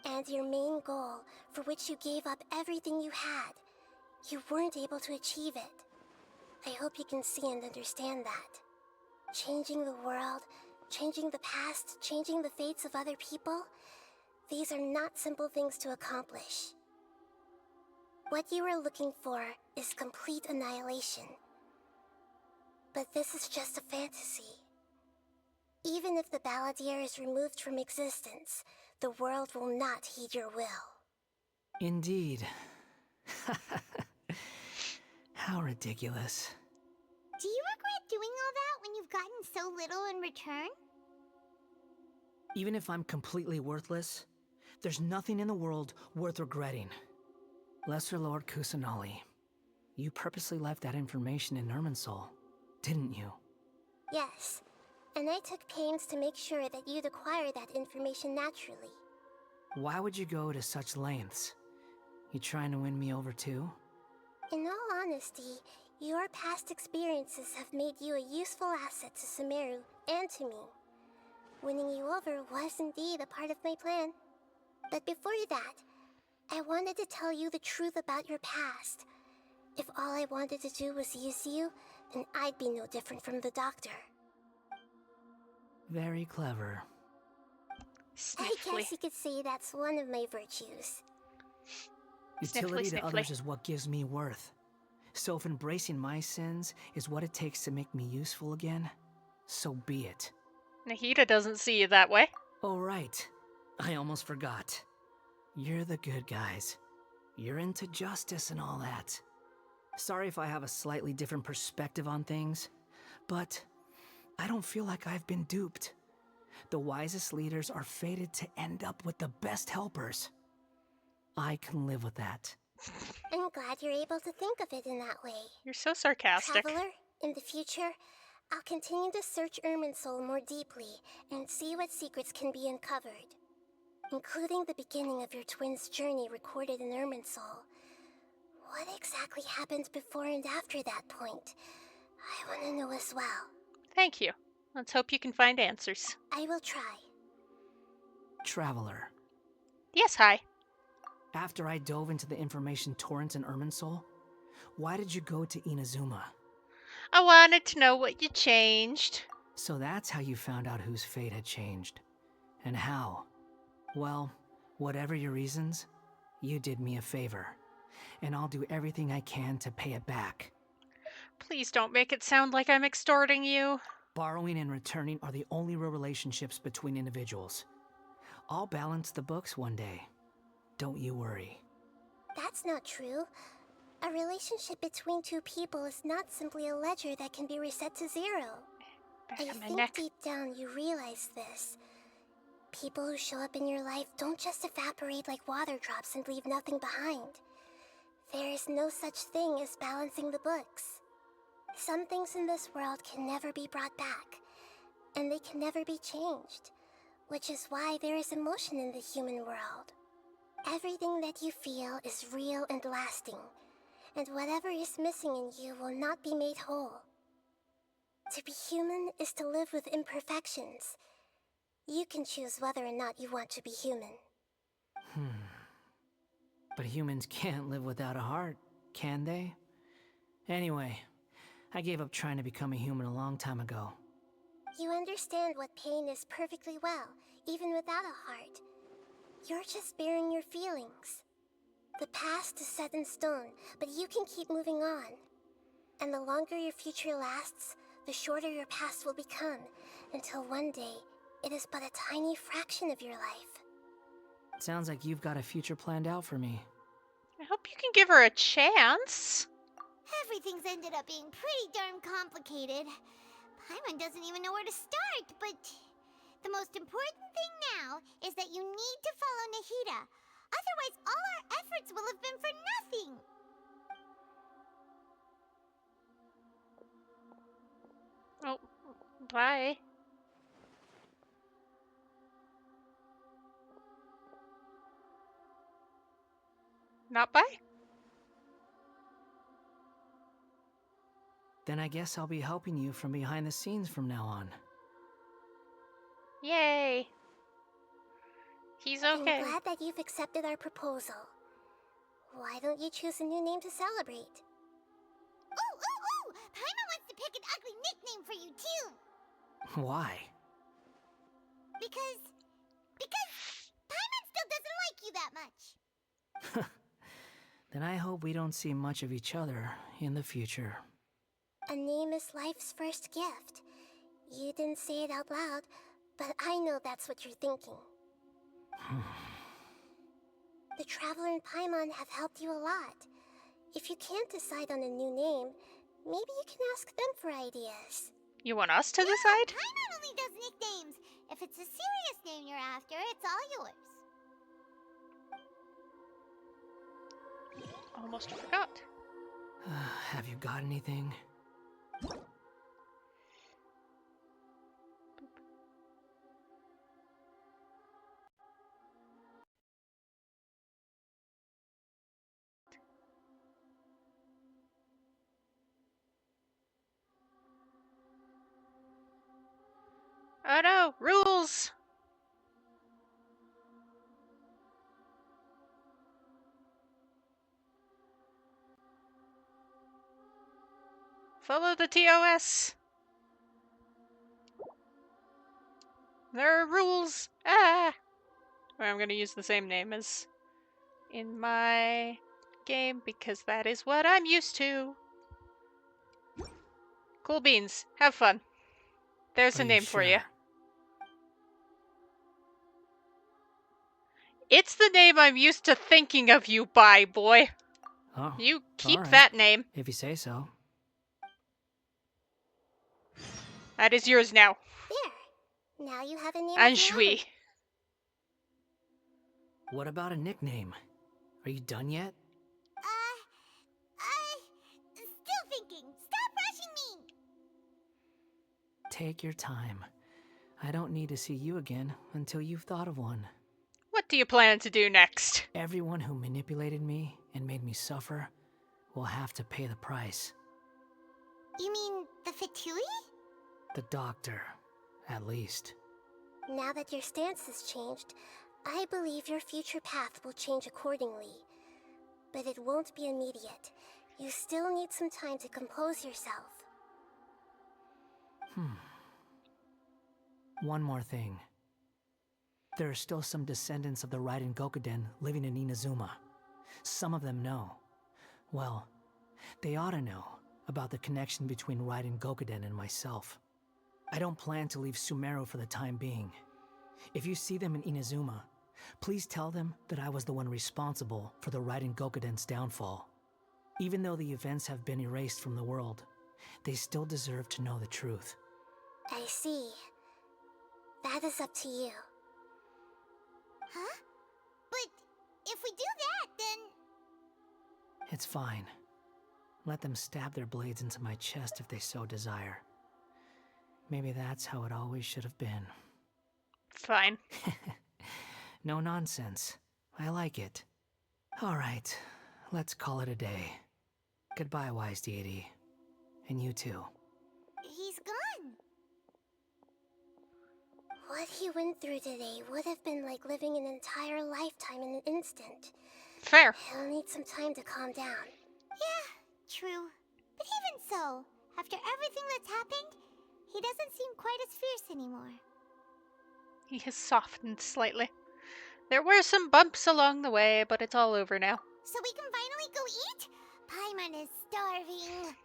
And your main goal, for which you gave up everything you had, you weren't able to achieve it. I hope you can see and understand that. Changing the world, changing the past, changing the fates of other people, these are not simple things to accomplish. What you are looking for is complete annihilation. But this is just a fantasy. Even if the Balladeer is removed from existence, the world will not heed your will. Indeed. How ridiculous. Do you regret doing all that when you've gotten so little in return? Even if I'm completely worthless, there's nothing in the world worth regretting. Lesser Lord Kusanali, you purposely left that information in Irminsul, didn't you? Yes, and I took pains to make sure that you'd acquire that information naturally. Why would you go to such lengths? You trying to win me over too? In all honesty, your past experiences have made you a useful asset to Sumeru and to me. Winning you over was indeed a part of my plan. But before that, I wanted to tell you the truth about your past. If all I wanted to do was use you, then I'd be no different from the doctor. Very clever. I Sniffly. guess you could say that's one of my virtues. Utility to Sniffly. others is what gives me worth. So if embracing my sins is what it takes to make me useful again, so be it. Nahida doesn't see you that way. Oh, right. I almost forgot. You're the good guys. You're into justice and all that. Sorry if I have a slightly different perspective on things, but I don't feel like I've been duped. The wisest leaders are fated to end up with the best helpers. I can live with that. I'm glad you're able to think of it in that way. You're so sarcastic. Traveler, in the future, I'll continue to search Irminsul more deeply and see what secrets can be uncovered, including the beginning of your twins' journey recorded in Irminsul. What exactly happened before and after that point? I want to know as well. Thank you. Let's hope you can find answers. I will try. Traveler. Yes, hi. After I dove into the information torrent in Irminsul, why did you go to Inazuma? I wanted to know what you changed. So that's how you found out whose fate had changed. And how? Well, whatever your reasons, you did me a favor. And I'll do everything I can to pay it back. Please don't make it sound like I'm extorting you. Borrowing and returning are the only real relationships between individuals. I'll balance the books one day. Don't you worry. That's not true. A relationship between two people is not simply a ledger that can be reset to zero. I think deep down you realize this. People who show up in your life don't just evaporate like water drops and leave nothing behind. There is no such thing as balancing the books. Some things in this world can never be brought back, and they can never be changed, which is why there is emotion in the human world. Everything that you feel is real and lasting, and whatever is missing in you will not be made whole. To be human is to live with imperfections. You can choose whether or not you want to be human. But humans can't live without a heart, can they? Anyway, I gave up trying to become a human a long time ago. You understand what pain is perfectly well, even without a heart. You're just bearing your feelings. The past is set in stone, but you can keep moving on. And the longer your future lasts, the shorter your past will become, until one day, it is but a tiny fraction of your life. Sounds like you've got a future planned out for me. I hope you can give her a chance. Everything's ended up being pretty darn complicated. Paimon doesn't even know where to start, but the most important thing now is that you need to follow Nahida. Otherwise, all our efforts will have been for nothing. Oh, bye. Not bye? Then I guess I'll be helping you from behind the scenes from now on. Yay. He's okay. I'm glad that you've accepted our proposal. Why don't you choose a new name to celebrate? Ooh! Paimon wants to pick an ugly nickname for you, too. Why? Because Paimon still doesn't like you that much. Then I hope we don't see much of each other in the future. A name is life's first gift. You didn't say it out loud, but I know that's what you're thinking. The Traveler and Paimon have helped you a lot. If you can't decide on a new name, maybe you can ask them for ideas. You want us to decide? Paimon only does nicknames. If it's a serious name you're after, it's all yours. Almost forgot. Have you got anything? Oh no, rules! Follow the TOS. There are rules. Ah! I'm gonna use the same name as in my game because that is what I'm used to. Cool beans. Have fun. There's a name for you. It's the name I'm used to thinking of you by, boy. Oh, You keep all right. that name. If you say so. That is yours now. There. Now you have a name And of your own. What about a nickname? Are you done yet? Still thinking. Stop rushing me! Take your time. I don't need to see you again until you've thought of one. What do you plan to do next? Everyone who manipulated me and made me suffer will have to pay the price. You mean the Fatui? The doctor, at least. Now that your stance has changed, I believe your future path will change accordingly. But it won't be immediate. You still need some time to compose yourself. One more thing. There are still some descendants of the Raiden Gokuden living in Inazuma. Some of them know. Well, they ought to know about the connection between Raiden Gokuden and myself. I don't plan to leave Sumeru for the time being. If you see them in Inazuma, please tell them that I was the one responsible for the Raiden Gokuden's downfall. Even though the events have been erased from the world, they still deserve to know the truth. I see. That is up to you. Huh? But if we do that, then... It's fine. Let them stab their blades into my chest if they so desire. Maybe that's how it always should have been. Fine. No nonsense. I like it. All right, let's call it a day. Goodbye, wise deity. And you too. He's gone. What he went through today would have been like living an entire lifetime in an instant. Fair. He'll need some time to calm down. Yeah, true. But even so, after everything that's happened, he doesn't seem quite as fierce anymore. He has softened slightly. There were some bumps along the way, but it's all over now. So we can finally go eat? Paimon is starving.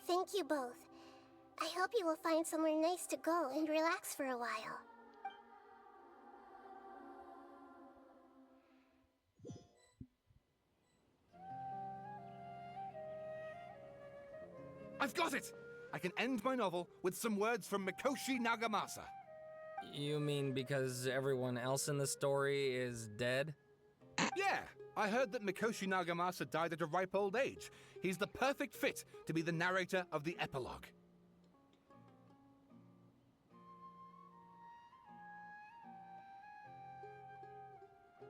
Thank you both. I hope you will find somewhere nice to go and relax for a while. I've got it! I can end my novel with some words from Mikoshi Nagamasa. You mean because everyone else in the story is dead? Yeah, I heard that Mikoshi Nagamasa died at a ripe old age. He's the perfect fit to be the narrator of the epilogue.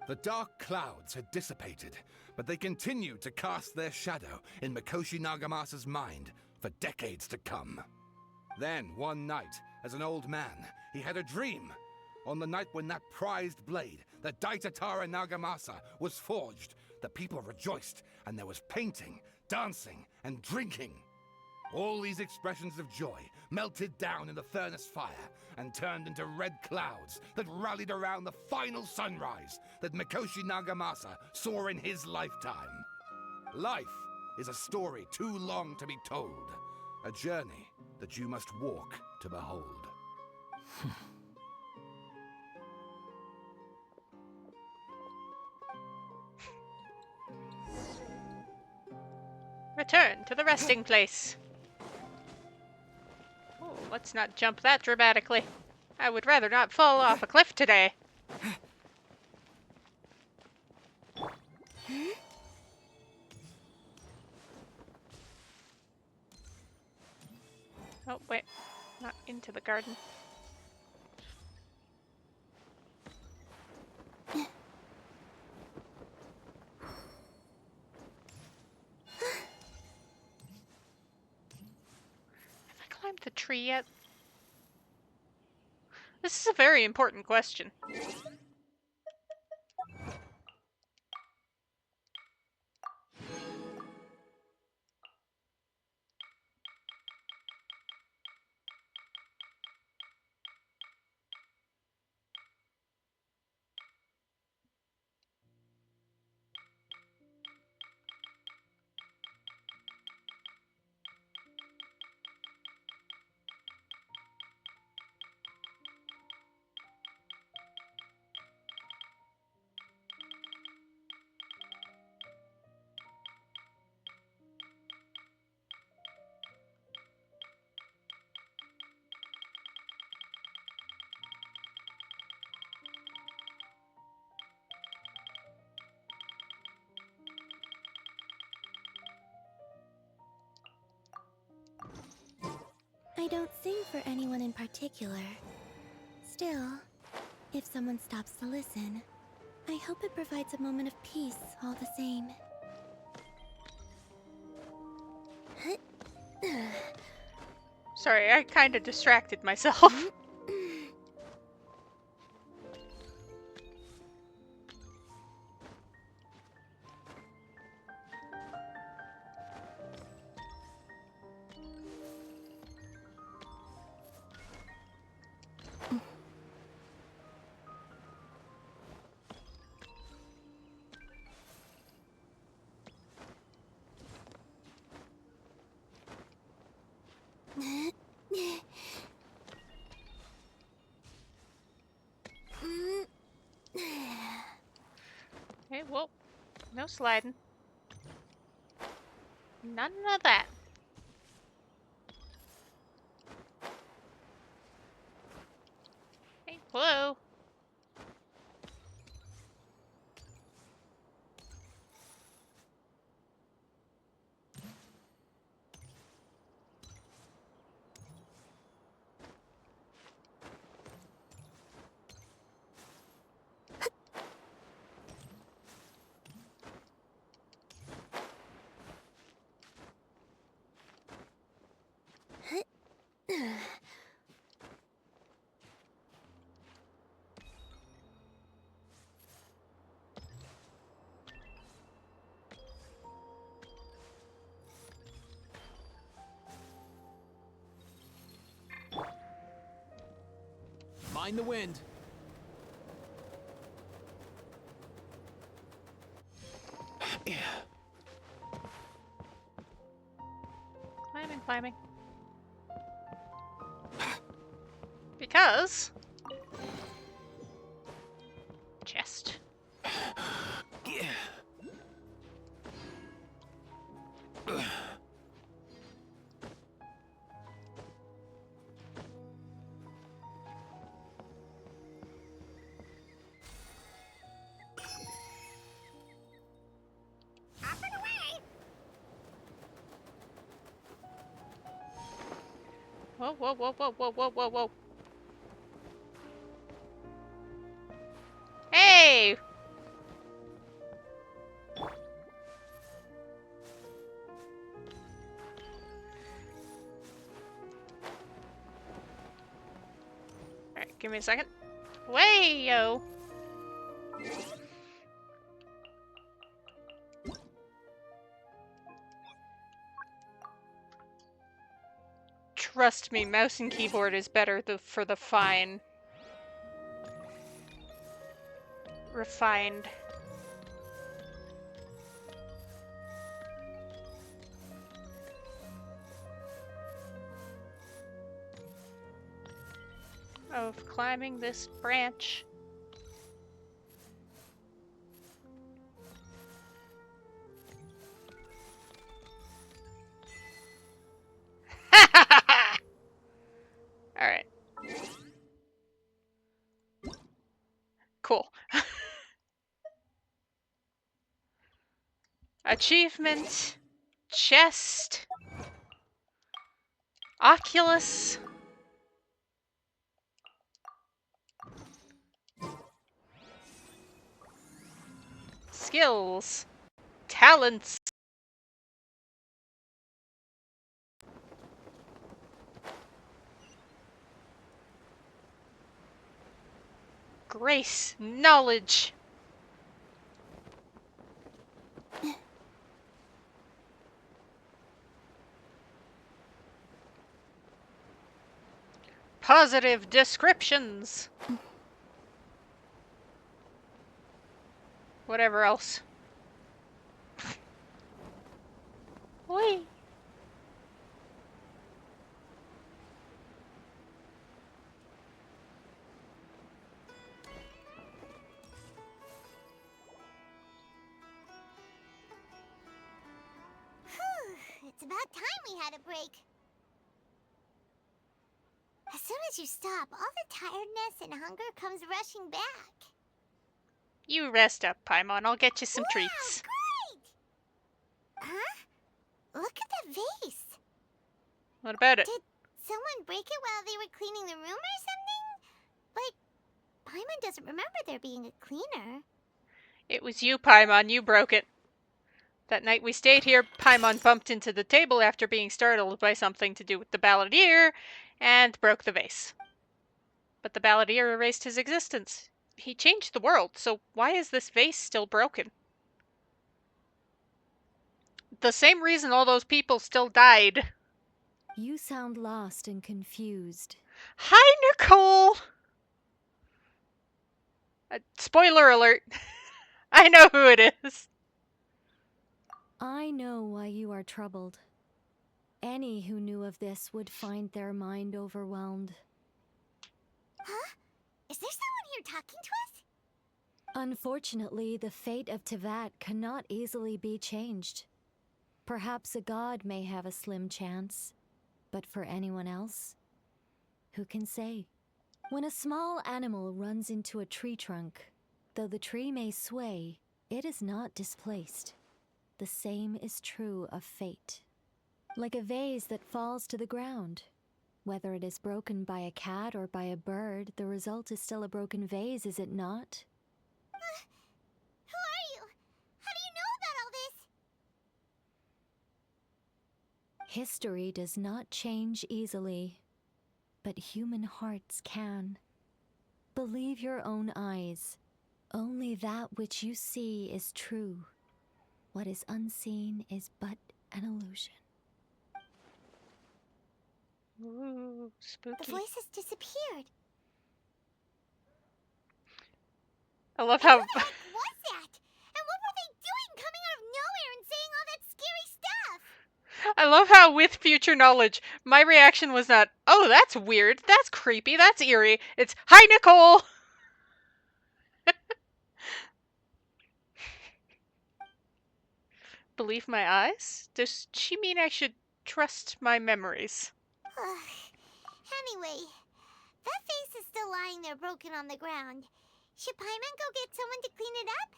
The dark clouds had dissipated, but they continued to cast their shadow in Mikoshi Nagamasa's mind for decades to come. Then, one night, as an old man, he had a dream. On the night when that prized blade, the Daitatara Nagamasa, was forged, the people rejoiced, and there was painting, dancing, and drinking. All these expressions of joy melted down in the furnace fire and turned into red clouds that rallied around the final sunrise that Mikoshi Nagamasa saw in his lifetime. Life is a story too long to be told, a journey that you must walk to behold. Return to the resting place. Oh, let's not jump that dramatically. I would rather not fall off a cliff today. Oh, wait. Not into the garden. Have I climbed the tree yet? This is a very important question. I don't sing for anyone in particular. Still, if someone stops to listen, I hope it provides a moment of peace all the same. Sorry, I kind of distracted myself. Okay, well, no sliding. None of that. Hey, hello. Mind the wind. Climbing, climbing. Because... chest. Whoa, whoa, whoa, whoa, whoa, whoa, whoa, whoa. Hey! Alright, give me a second. Way yo! Trust me, mouse and keyboard is better for the fine. Refined. Of climbing this branch. Alright. Cool. Achievement. Chest. Oculus. Skills. Talents. Grace. Knowledge. Positive descriptions. Whatever else. Whee! It's about time we had a break. As soon as you stop, all the tiredness and hunger comes rushing back. You rest up, Paimon. I'll get you some treats. Great! Huh? Look at the vase. What about it? Did someone break it while they were cleaning the room or something? But Paimon doesn't remember there being a cleaner. It was you, Paimon. You broke it. That night we stayed here, Paimon bumped into the table after being startled by something to do with the balladeer and broke the vase. But the balladeer erased his existence. He changed the world, so why is this vase still broken? The same reason all those people still died. You sound lost and confused. Hi, Nicole! Spoiler alert. I know who it is. I know why you are troubled. Any who knew of this would find their mind overwhelmed. Huh? Is there someone here talking to us? Unfortunately, the fate of Tevat cannot easily be changed. Perhaps a god may have a slim chance, but for anyone else, who can say? When a small animal runs into a tree trunk, though the tree may sway, it is not displaced. The same is true of fate. Like a vase that falls to the ground. Whether it is broken by a cat or by a bird, the result is still a broken vase, is it not? Who are you? How do you know about all this? History does not change easily, but human hearts can. Believe your own eyes. Only that which you see is true. What is unseen is but an illusion. Ooh, spooky. The voice has disappeared. I love how... Who the heck was that? And what were they doing coming out of nowhere and saying all that scary stuff? I love how, with future knowledge, my reaction was not, oh, that's weird, that's creepy, that's eerie. It's, hi, Nicole! Believe my eyes? Does she mean I should trust my memories? Anyway, that vase is still lying there broken on the ground. Should Paimon go get someone to clean it up?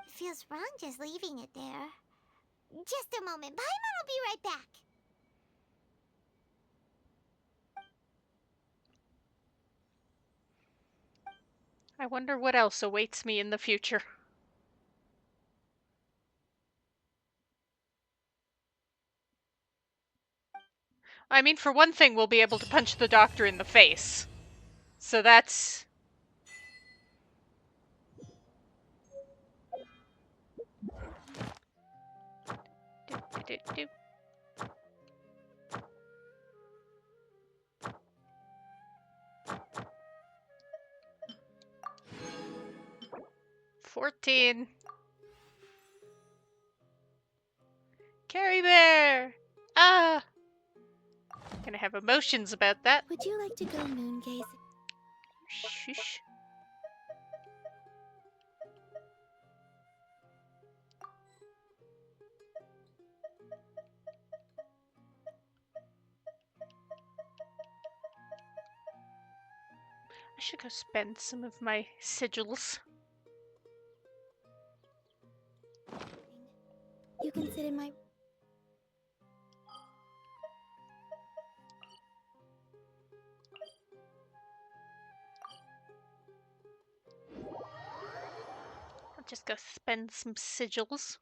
It feels wrong just leaving it there. Just a moment. Paimon will be right back. I wonder what else awaits me in the future. I mean, for one thing, we'll be able to punch the doctor in the face. So that's... Do. 14. Carrie Bear! Ah! Gonna have emotions about that. Would you like to go moon gazing? Shush. I should go spend some of my sigils. You can sit in my... I'll just go spend some sigils.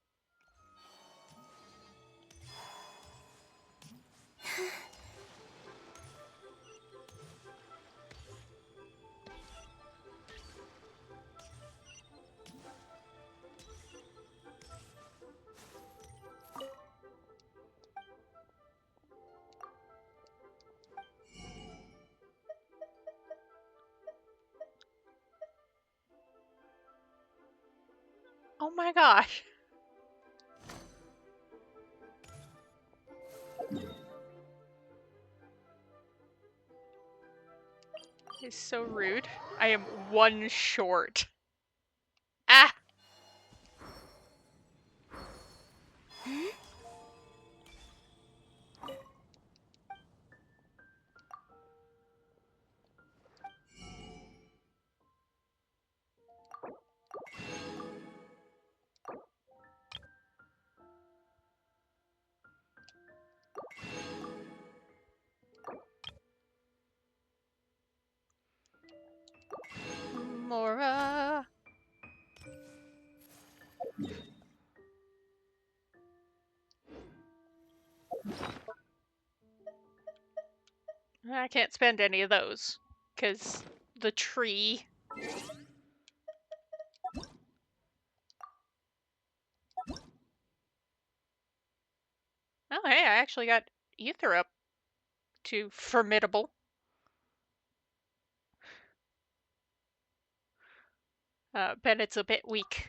Oh my gosh. It's so rude. I am one short. Ah! Mora. I can't spend any of those, because the tree. Oh, hey, I actually got Ether up to formidable. Bet it's a bit weak.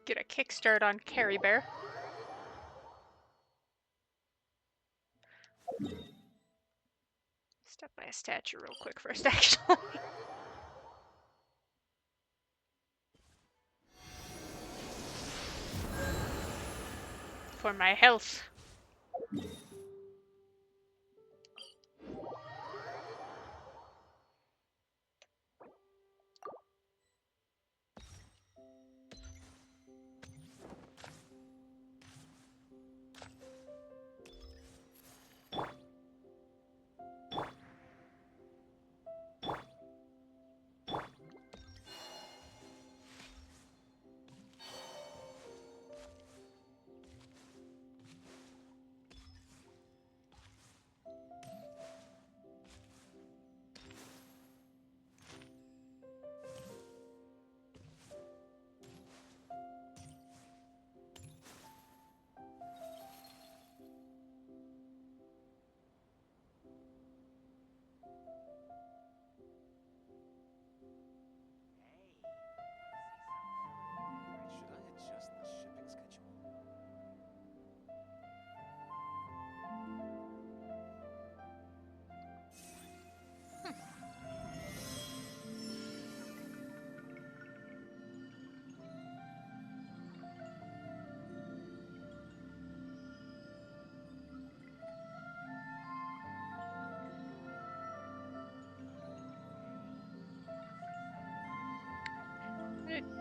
Get a kickstart on Carrie Bear. Step by a statue real quick first, actually. For my health.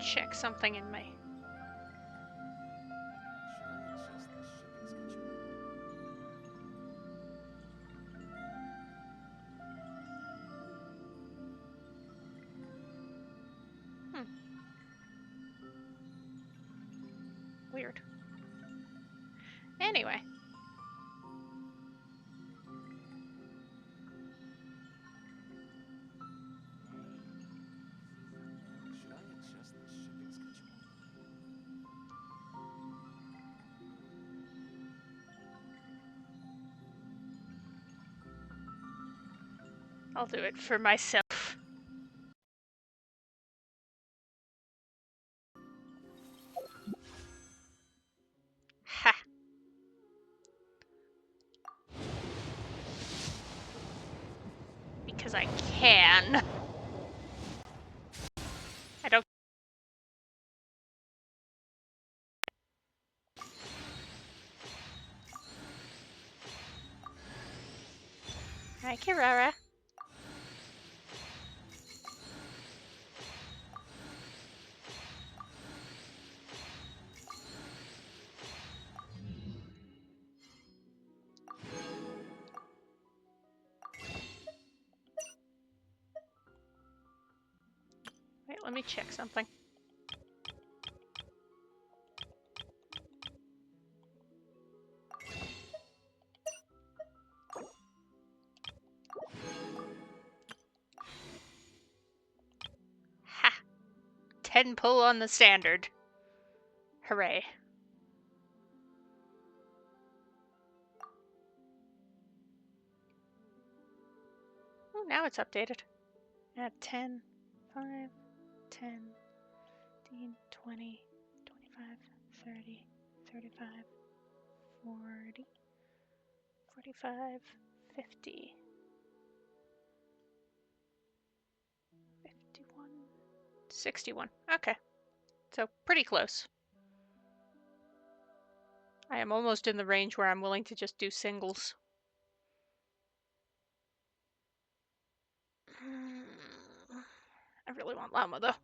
Check something in my... Weird. Anyway. I'll do it for myself. Ha! Because I can. I don't... Hi, Kirara. Wait, let me check something. Ha! 10 pull on the standard. Hooray. Oh, now it's updated. At 10, 5, 10, 15, 20, 25, 30, 35, 40, 45, 50, 51, 61. Okay, so pretty close. I am almost in the range where I'm willing to just do singles. I really want llama though.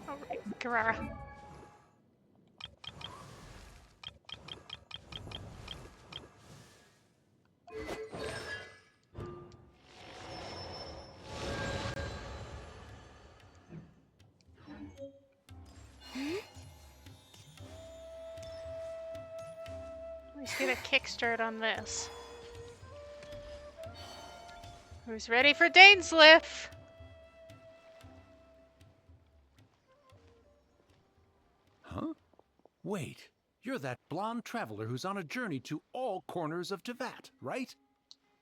Alright, Carrara. Let's get a kickstart on this. Who's ready for Dainsliff? Huh? Wait, you're that blonde traveler who's on a journey to all corners of Tevat, right?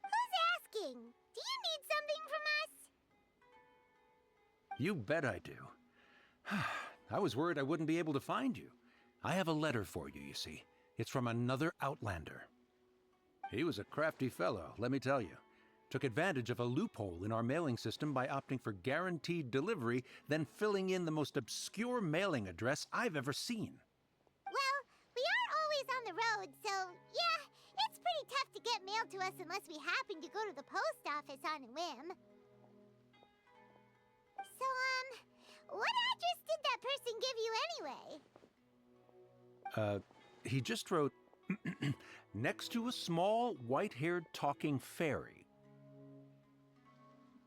Who's asking? Do you need something from us? You bet I do. I was worried I wouldn't be able to find you. I have a letter for you, you see. It's from another Outlander. He was a crafty fellow, let me tell you. Took advantage of a loophole in our mailing system by opting for guaranteed delivery, then filling in the most obscure mailing address I've ever seen. Well, we are always on the road, so yeah, it's pretty tough to get mail to us unless we happen to go to the post office on a whim. So, what address did that person give you anyway? He just wrote, next to a small, white-haired talking fairy.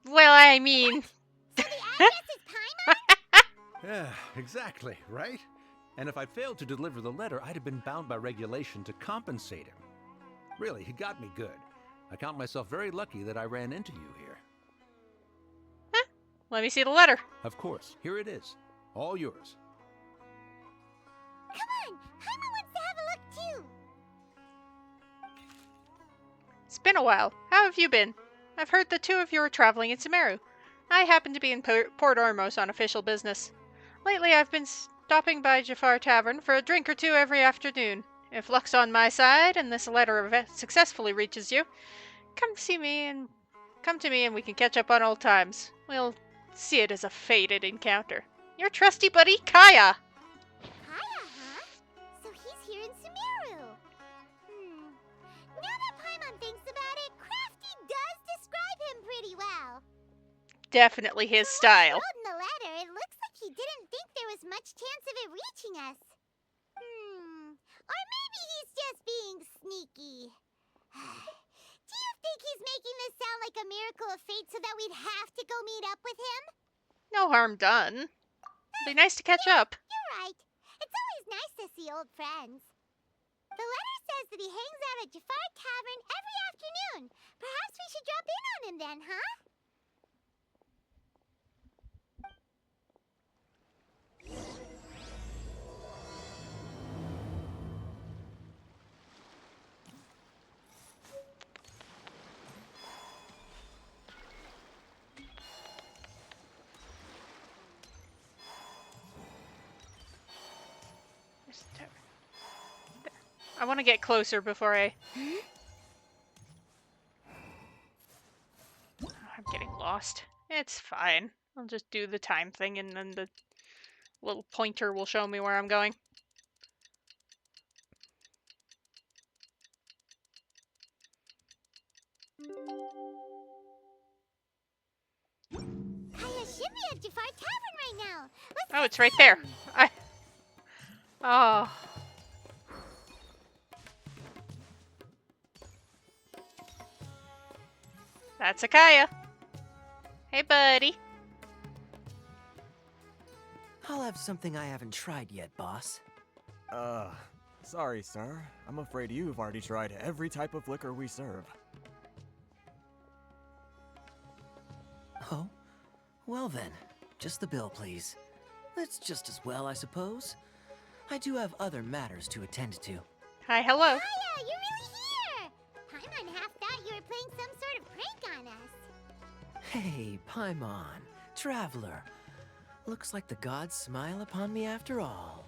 Well, I mean... So the address is Paimon? Yeah, exactly, right? And if I failed to deliver the letter, I'd have been bound by regulation to compensate him. Really, he got me good. I count myself very lucky that I ran into you here. Huh? Let me see the letter. Of course, here it is. All yours. Come on, Paimon wants to have a look too. It's been a while. How have you been? I've heard the two of you are traveling in Sumeru. I happen to be in Port Ormos on official business. Lately I've been stopping by Jafar Tavern for a drink or two every afternoon. If luck's on my side and this letter successfully reaches you, come to me and we can catch up on old times. We'll see it as a fated encounter. Your trusty buddy, Kaya! Kaya, huh? So he's here in Sumeru. Now that Paimon thinks about it, Crafty does describe him pretty well. Definitely his style. Wrote in the letter, it looks like he didn't think there was much chance of it reaching us. Or maybe he's just being sneaky. Do you think he's making this sound like a miracle of fate so that we'd have to go meet up with him? No harm done. It'd be nice to catch up. You're right. It's always nice to see old friends. The letter says that he hangs out at Jafar Tavern every afternoon. Perhaps we should drop in on him then, huh? I want to get closer before I'm getting lost. It's fine. I'll just do the time thing and then the little pointer will show me where I'm going. Hayashimi at Jafar Tavern right now. Oh, it's right there. Oh. That's Akaya. Hey, buddy. I'll have something I haven't tried yet, boss. Sorry, sir. I'm afraid you've already tried every type of liquor we serve. Oh? Well then, just the bill, please. That's just as well, I suppose. I do have other matters to attend to. Hi, hello. Aya, you're really here! Paimon half thought you were playing some sort of prank on us. Hey, Paimon, traveler. Looks like the gods smile upon me after all.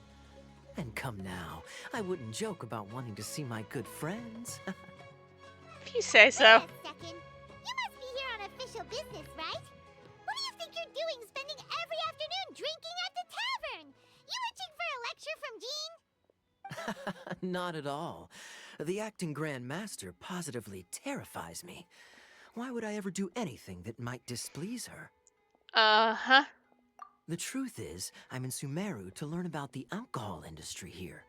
And come now, I wouldn't joke about wanting to see my good friends. If you say so. Wait a second. You must be here on official business, right? What do you think you're doing spending every afternoon drinking at the tavern? You itching for a lecture from Jean? Not at all. The acting Grand Master positively terrifies me. Why would I ever do anything that might displease her? Uh-huh. The truth is, I'm in Sumeru to learn about the alcohol industry here.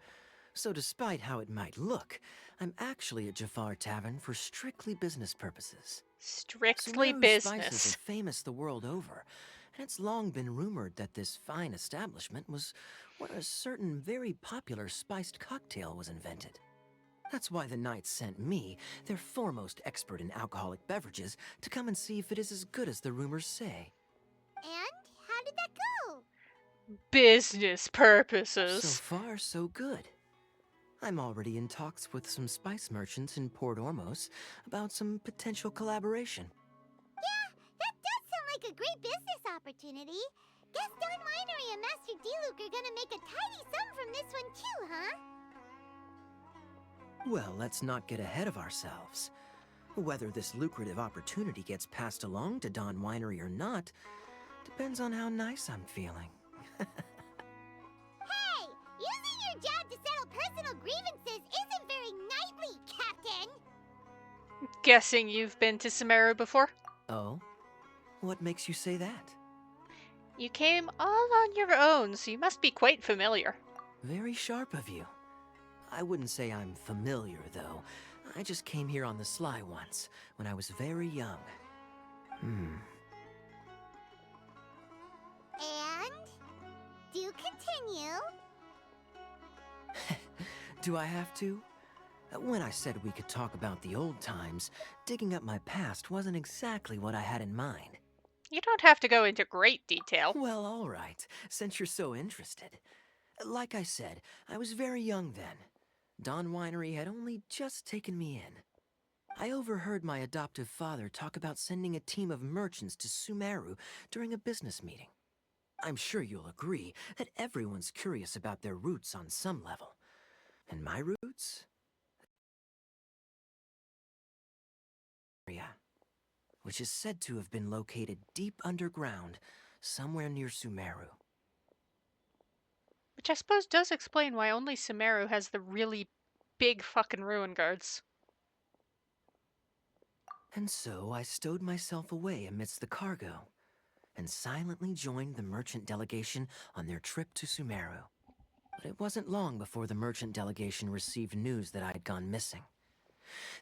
So despite how it might look, I'm actually at Jafar Tavern for strictly business purposes. Strictly Sumeru's business. spices are famous the world over, and it's long been rumored that this fine establishment was where a certain very popular spiced cocktail was invented. That's why the Knights sent me, their foremost expert in alcoholic beverages, to come and see if it is as good as the rumors say. And how did that go? Business purposes. So far, so good. I'm already in talks with some spice merchants in Port Ormos about some potential collaboration. Yeah, that does sound like a great business opportunity. Guess Don Winery and Master D-Luke are gonna make a tidy sum from this one too, huh? Well, let's not get ahead of ourselves. Whether this lucrative opportunity gets passed along to Don Winery or not depends on how nice I'm feeling. Hey! Using your job to settle personal grievances isn't very knightly, Captain! Guessing you've been to Sumeru before? Oh? What makes you say that? You came all on your own, so you must be quite familiar. Very sharp of you. I wouldn't say I'm familiar, though. I just came here on the sly once, when I was very young. And? Do continue. Do I have to? When I said we could talk about the old times, digging up my past wasn't exactly what I had in mind. You don't have to go into great detail. Well, all right, since you're so interested. Like I said, I was very young then. Don Winery had only just taken me in. I overheard my adoptive father talk about sending a team of merchants to Sumeru during a business meeting. I'm sure you'll agree that everyone's curious about their roots on some level. And my roots? Which is said to have been located deep underground, somewhere near Sumeru. Which I suppose does explain why only Sumeru has the really big fucking ruin guards. And so I stowed myself away amidst the cargo, and silently joined the merchant delegation on their trip to Sumeru. But it wasn't long before the merchant delegation received news that I had gone missing.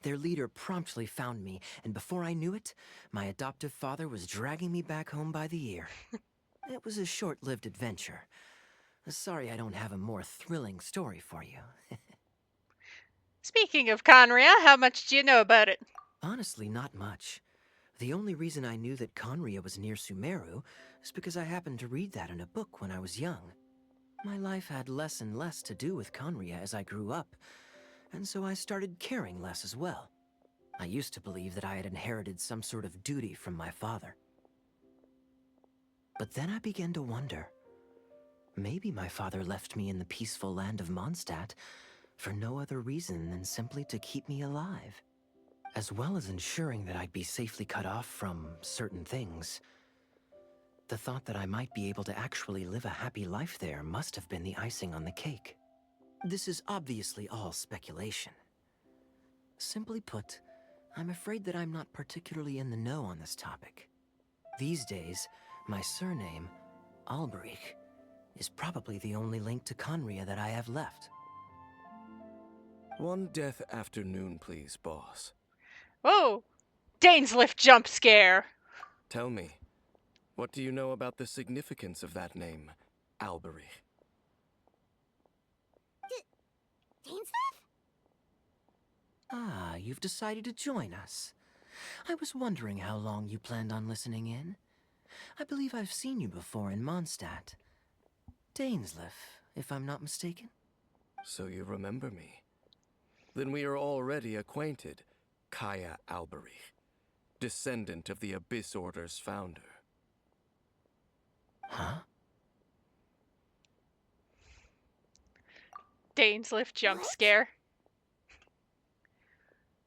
Their leader promptly found me, and before I knew it, my adoptive father was dragging me back home by the ear. It was a short-lived adventure. Sorry I don't have a more thrilling story for you. Speaking of Conria, how much do you know about it? Honestly, not much. The only reason I knew that Conria was near Sumeru is because I happened to read that in a book when I was young. My life had less and less to do with Conria as I grew up, and so I started caring less as well. I used to believe that I had inherited some sort of duty from my father. But then I began to wonder. Maybe my father left me in the peaceful land of Mondstadt for no other reason than simply to keep me alive. As well as ensuring that I'd be safely cut off from certain things. The thought that I might be able to actually live a happy life there must have been the icing on the cake. This is obviously all speculation. Simply put, I'm afraid that I'm not particularly in the know on this topic. These days, my surname, Alberich, is probably the only link to Conria that I have left. One death afternoon, please, boss. Oh! Dainsliff jump scare! Tell me, what do you know about the significance of that name, Alberich? Dainsliff? Ah, you've decided to join us. I was wondering how long you planned on listening in. I believe I've seen you before in Mondstadt. Dainsliff, if I'm not mistaken. So you remember me. Then we are already acquainted, Kaya Alberich, descendant of the Abyss Order's founder. Huh? Dainsliff jump scare.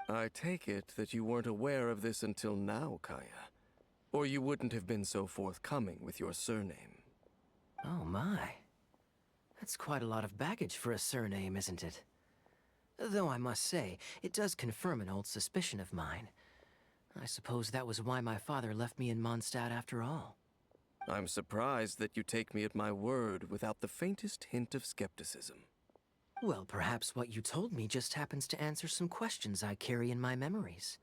I take it that you weren't aware of this until now, Kaya. Or you wouldn't have been so forthcoming with your surname. Oh my. That's quite a lot of baggage for a surname, isn't it? Though I must say, it does confirm an old suspicion of mine. I suppose that was why my father left me in Mondstadt after all. I'm surprised that you take me at my word without the faintest hint of skepticism. Well, perhaps what you told me just happens to answer some questions I carry in my memories.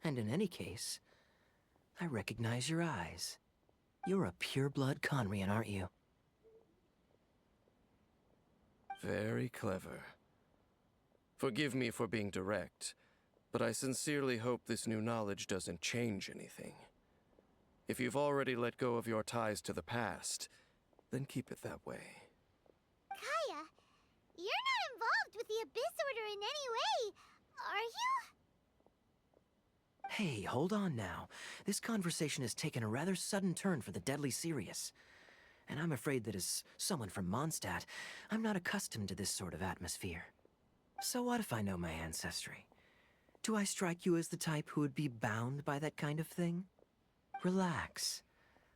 And in any case, I recognize your eyes. You're a pure-blood Conrian, aren't you? Very clever. Forgive me for being direct, but I sincerely hope this new knowledge doesn't change anything. If you've already let go of your ties to the past, then keep it that way. Kaya, you're not involved with the Abyss Order in any way, are you? Hey, hold on now. This conversation has taken a rather sudden turn for the deadly serious. And I'm afraid that as someone from Mondstadt, I'm not accustomed to this sort of atmosphere. So what if I know my ancestry? Do I strike you as the type who would be bound by that kind of thing? Relax.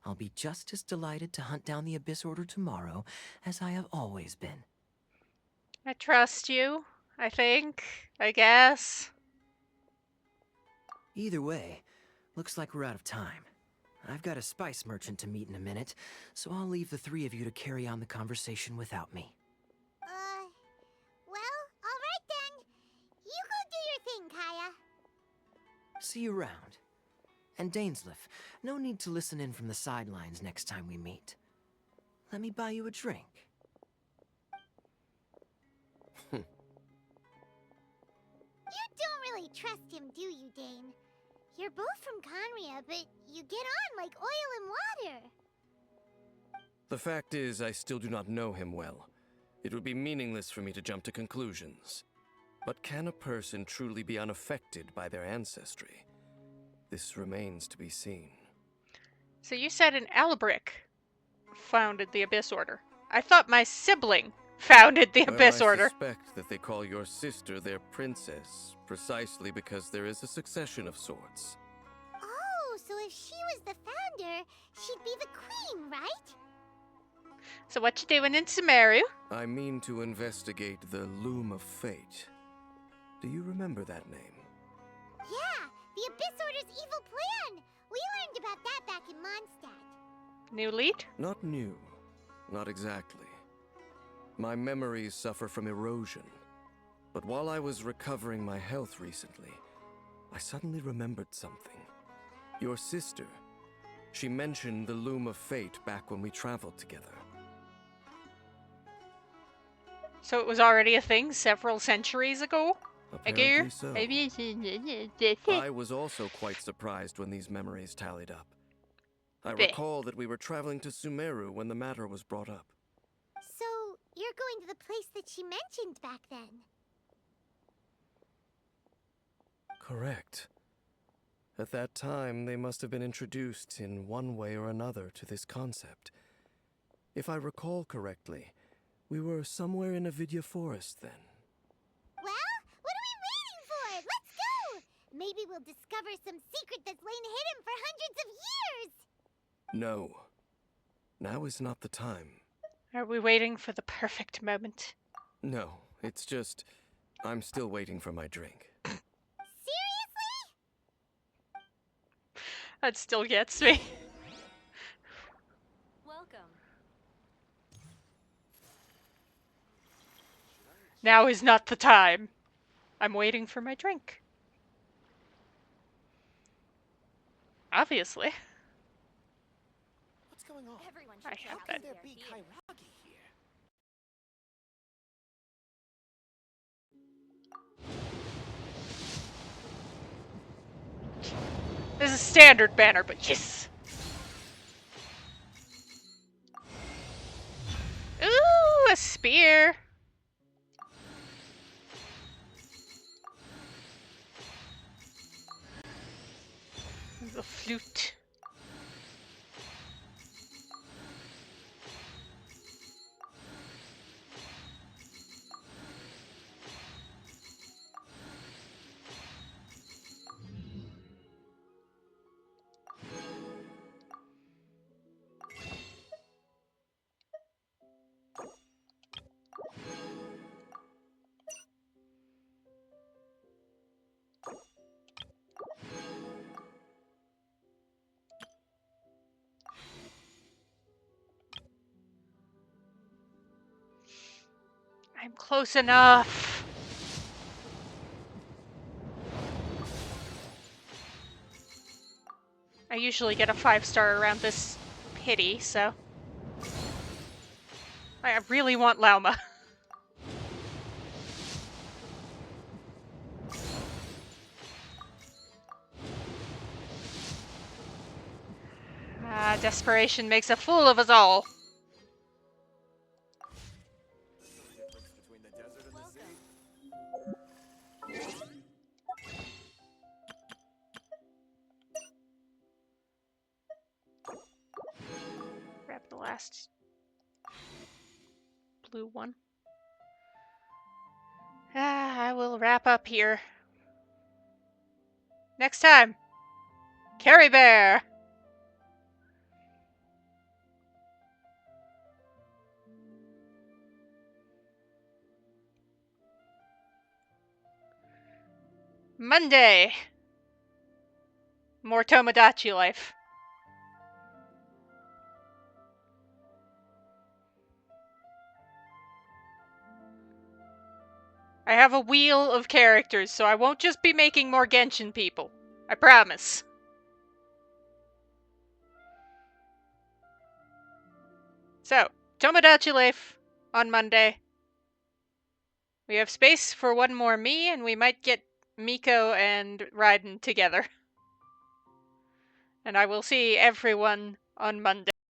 I'll be just as delighted to hunt down the Abyss Order tomorrow as I have always been. I trust you, I think. I guess. Either way, looks like we're out of time. I've got a spice merchant to meet in a minute, so I'll leave the three of you to carry on the conversation without me. Well, alright then. You go do your thing, Kaya. See you around. And Dainsliff, no need to listen in from the sidelines next time we meet. Let me buy you a drink. You don't really trust him, do you, Dane? You're both from Conria, but you get on like oil and water. The fact is, I still do not know him well. It would be meaningless for me to jump to conclusions. But can a person truly be unaffected by their ancestry? This remains to be seen. So you said an Alberich founded the Abyss Order. I thought my sibling founded the Abyss Order. I suspect that they call your sister their princess, precisely because there is a succession of sorts. Oh, so if she was the founder, she'd be the queen, right? So what you doing in Sumeru? I mean to investigate the Loom of Fate. Do you remember that name? Yeah, the Abyss Order's evil plan! We learned about that back in Mondstadt. New lead? Not new. Not exactly. My memories suffer from erosion. But while I was recovering my health recently, I suddenly remembered something. Your sister. She mentioned the Loom of Fate back when we traveled together. So it was already a thing several centuries ago? Apparently so. I was also quite surprised when these memories tallied up. I recall that we were traveling to Sumeru when the matter was brought up. So, you're going to the place that she mentioned back then? Correct. At that time, they must have been introduced in one way or another to this concept. If I recall correctly, we were somewhere in Avidya Forest then. we'll discover some secret that's lain hidden for hundreds of years! No. Now is not the time. Are we waiting for the perfect moment? No, it's just... I'm still waiting for my drink. Seriously? That still gets me. Welcome. Now is not the time. I'm waiting for my drink. Obviously. What's going on? Everyone I should have check How that. can there be Kairagi here? This is a standard banner, but yes! Ooh, a spear! The flute. I'm close enough. I usually get a 5-star around this pity, so... I really want Lauma. Desperation makes a fool of us all. Grab the last blue one. I will wrap up here. Next time, Carry Bear! Monday! More Tomodachi life. I have a wheel of characters, so I won't just be making more Genshin people. I promise. So, Tomodachi life on Monday. We have space for one more me, and we might get Miko and Raiden together. And I will see everyone on Monday.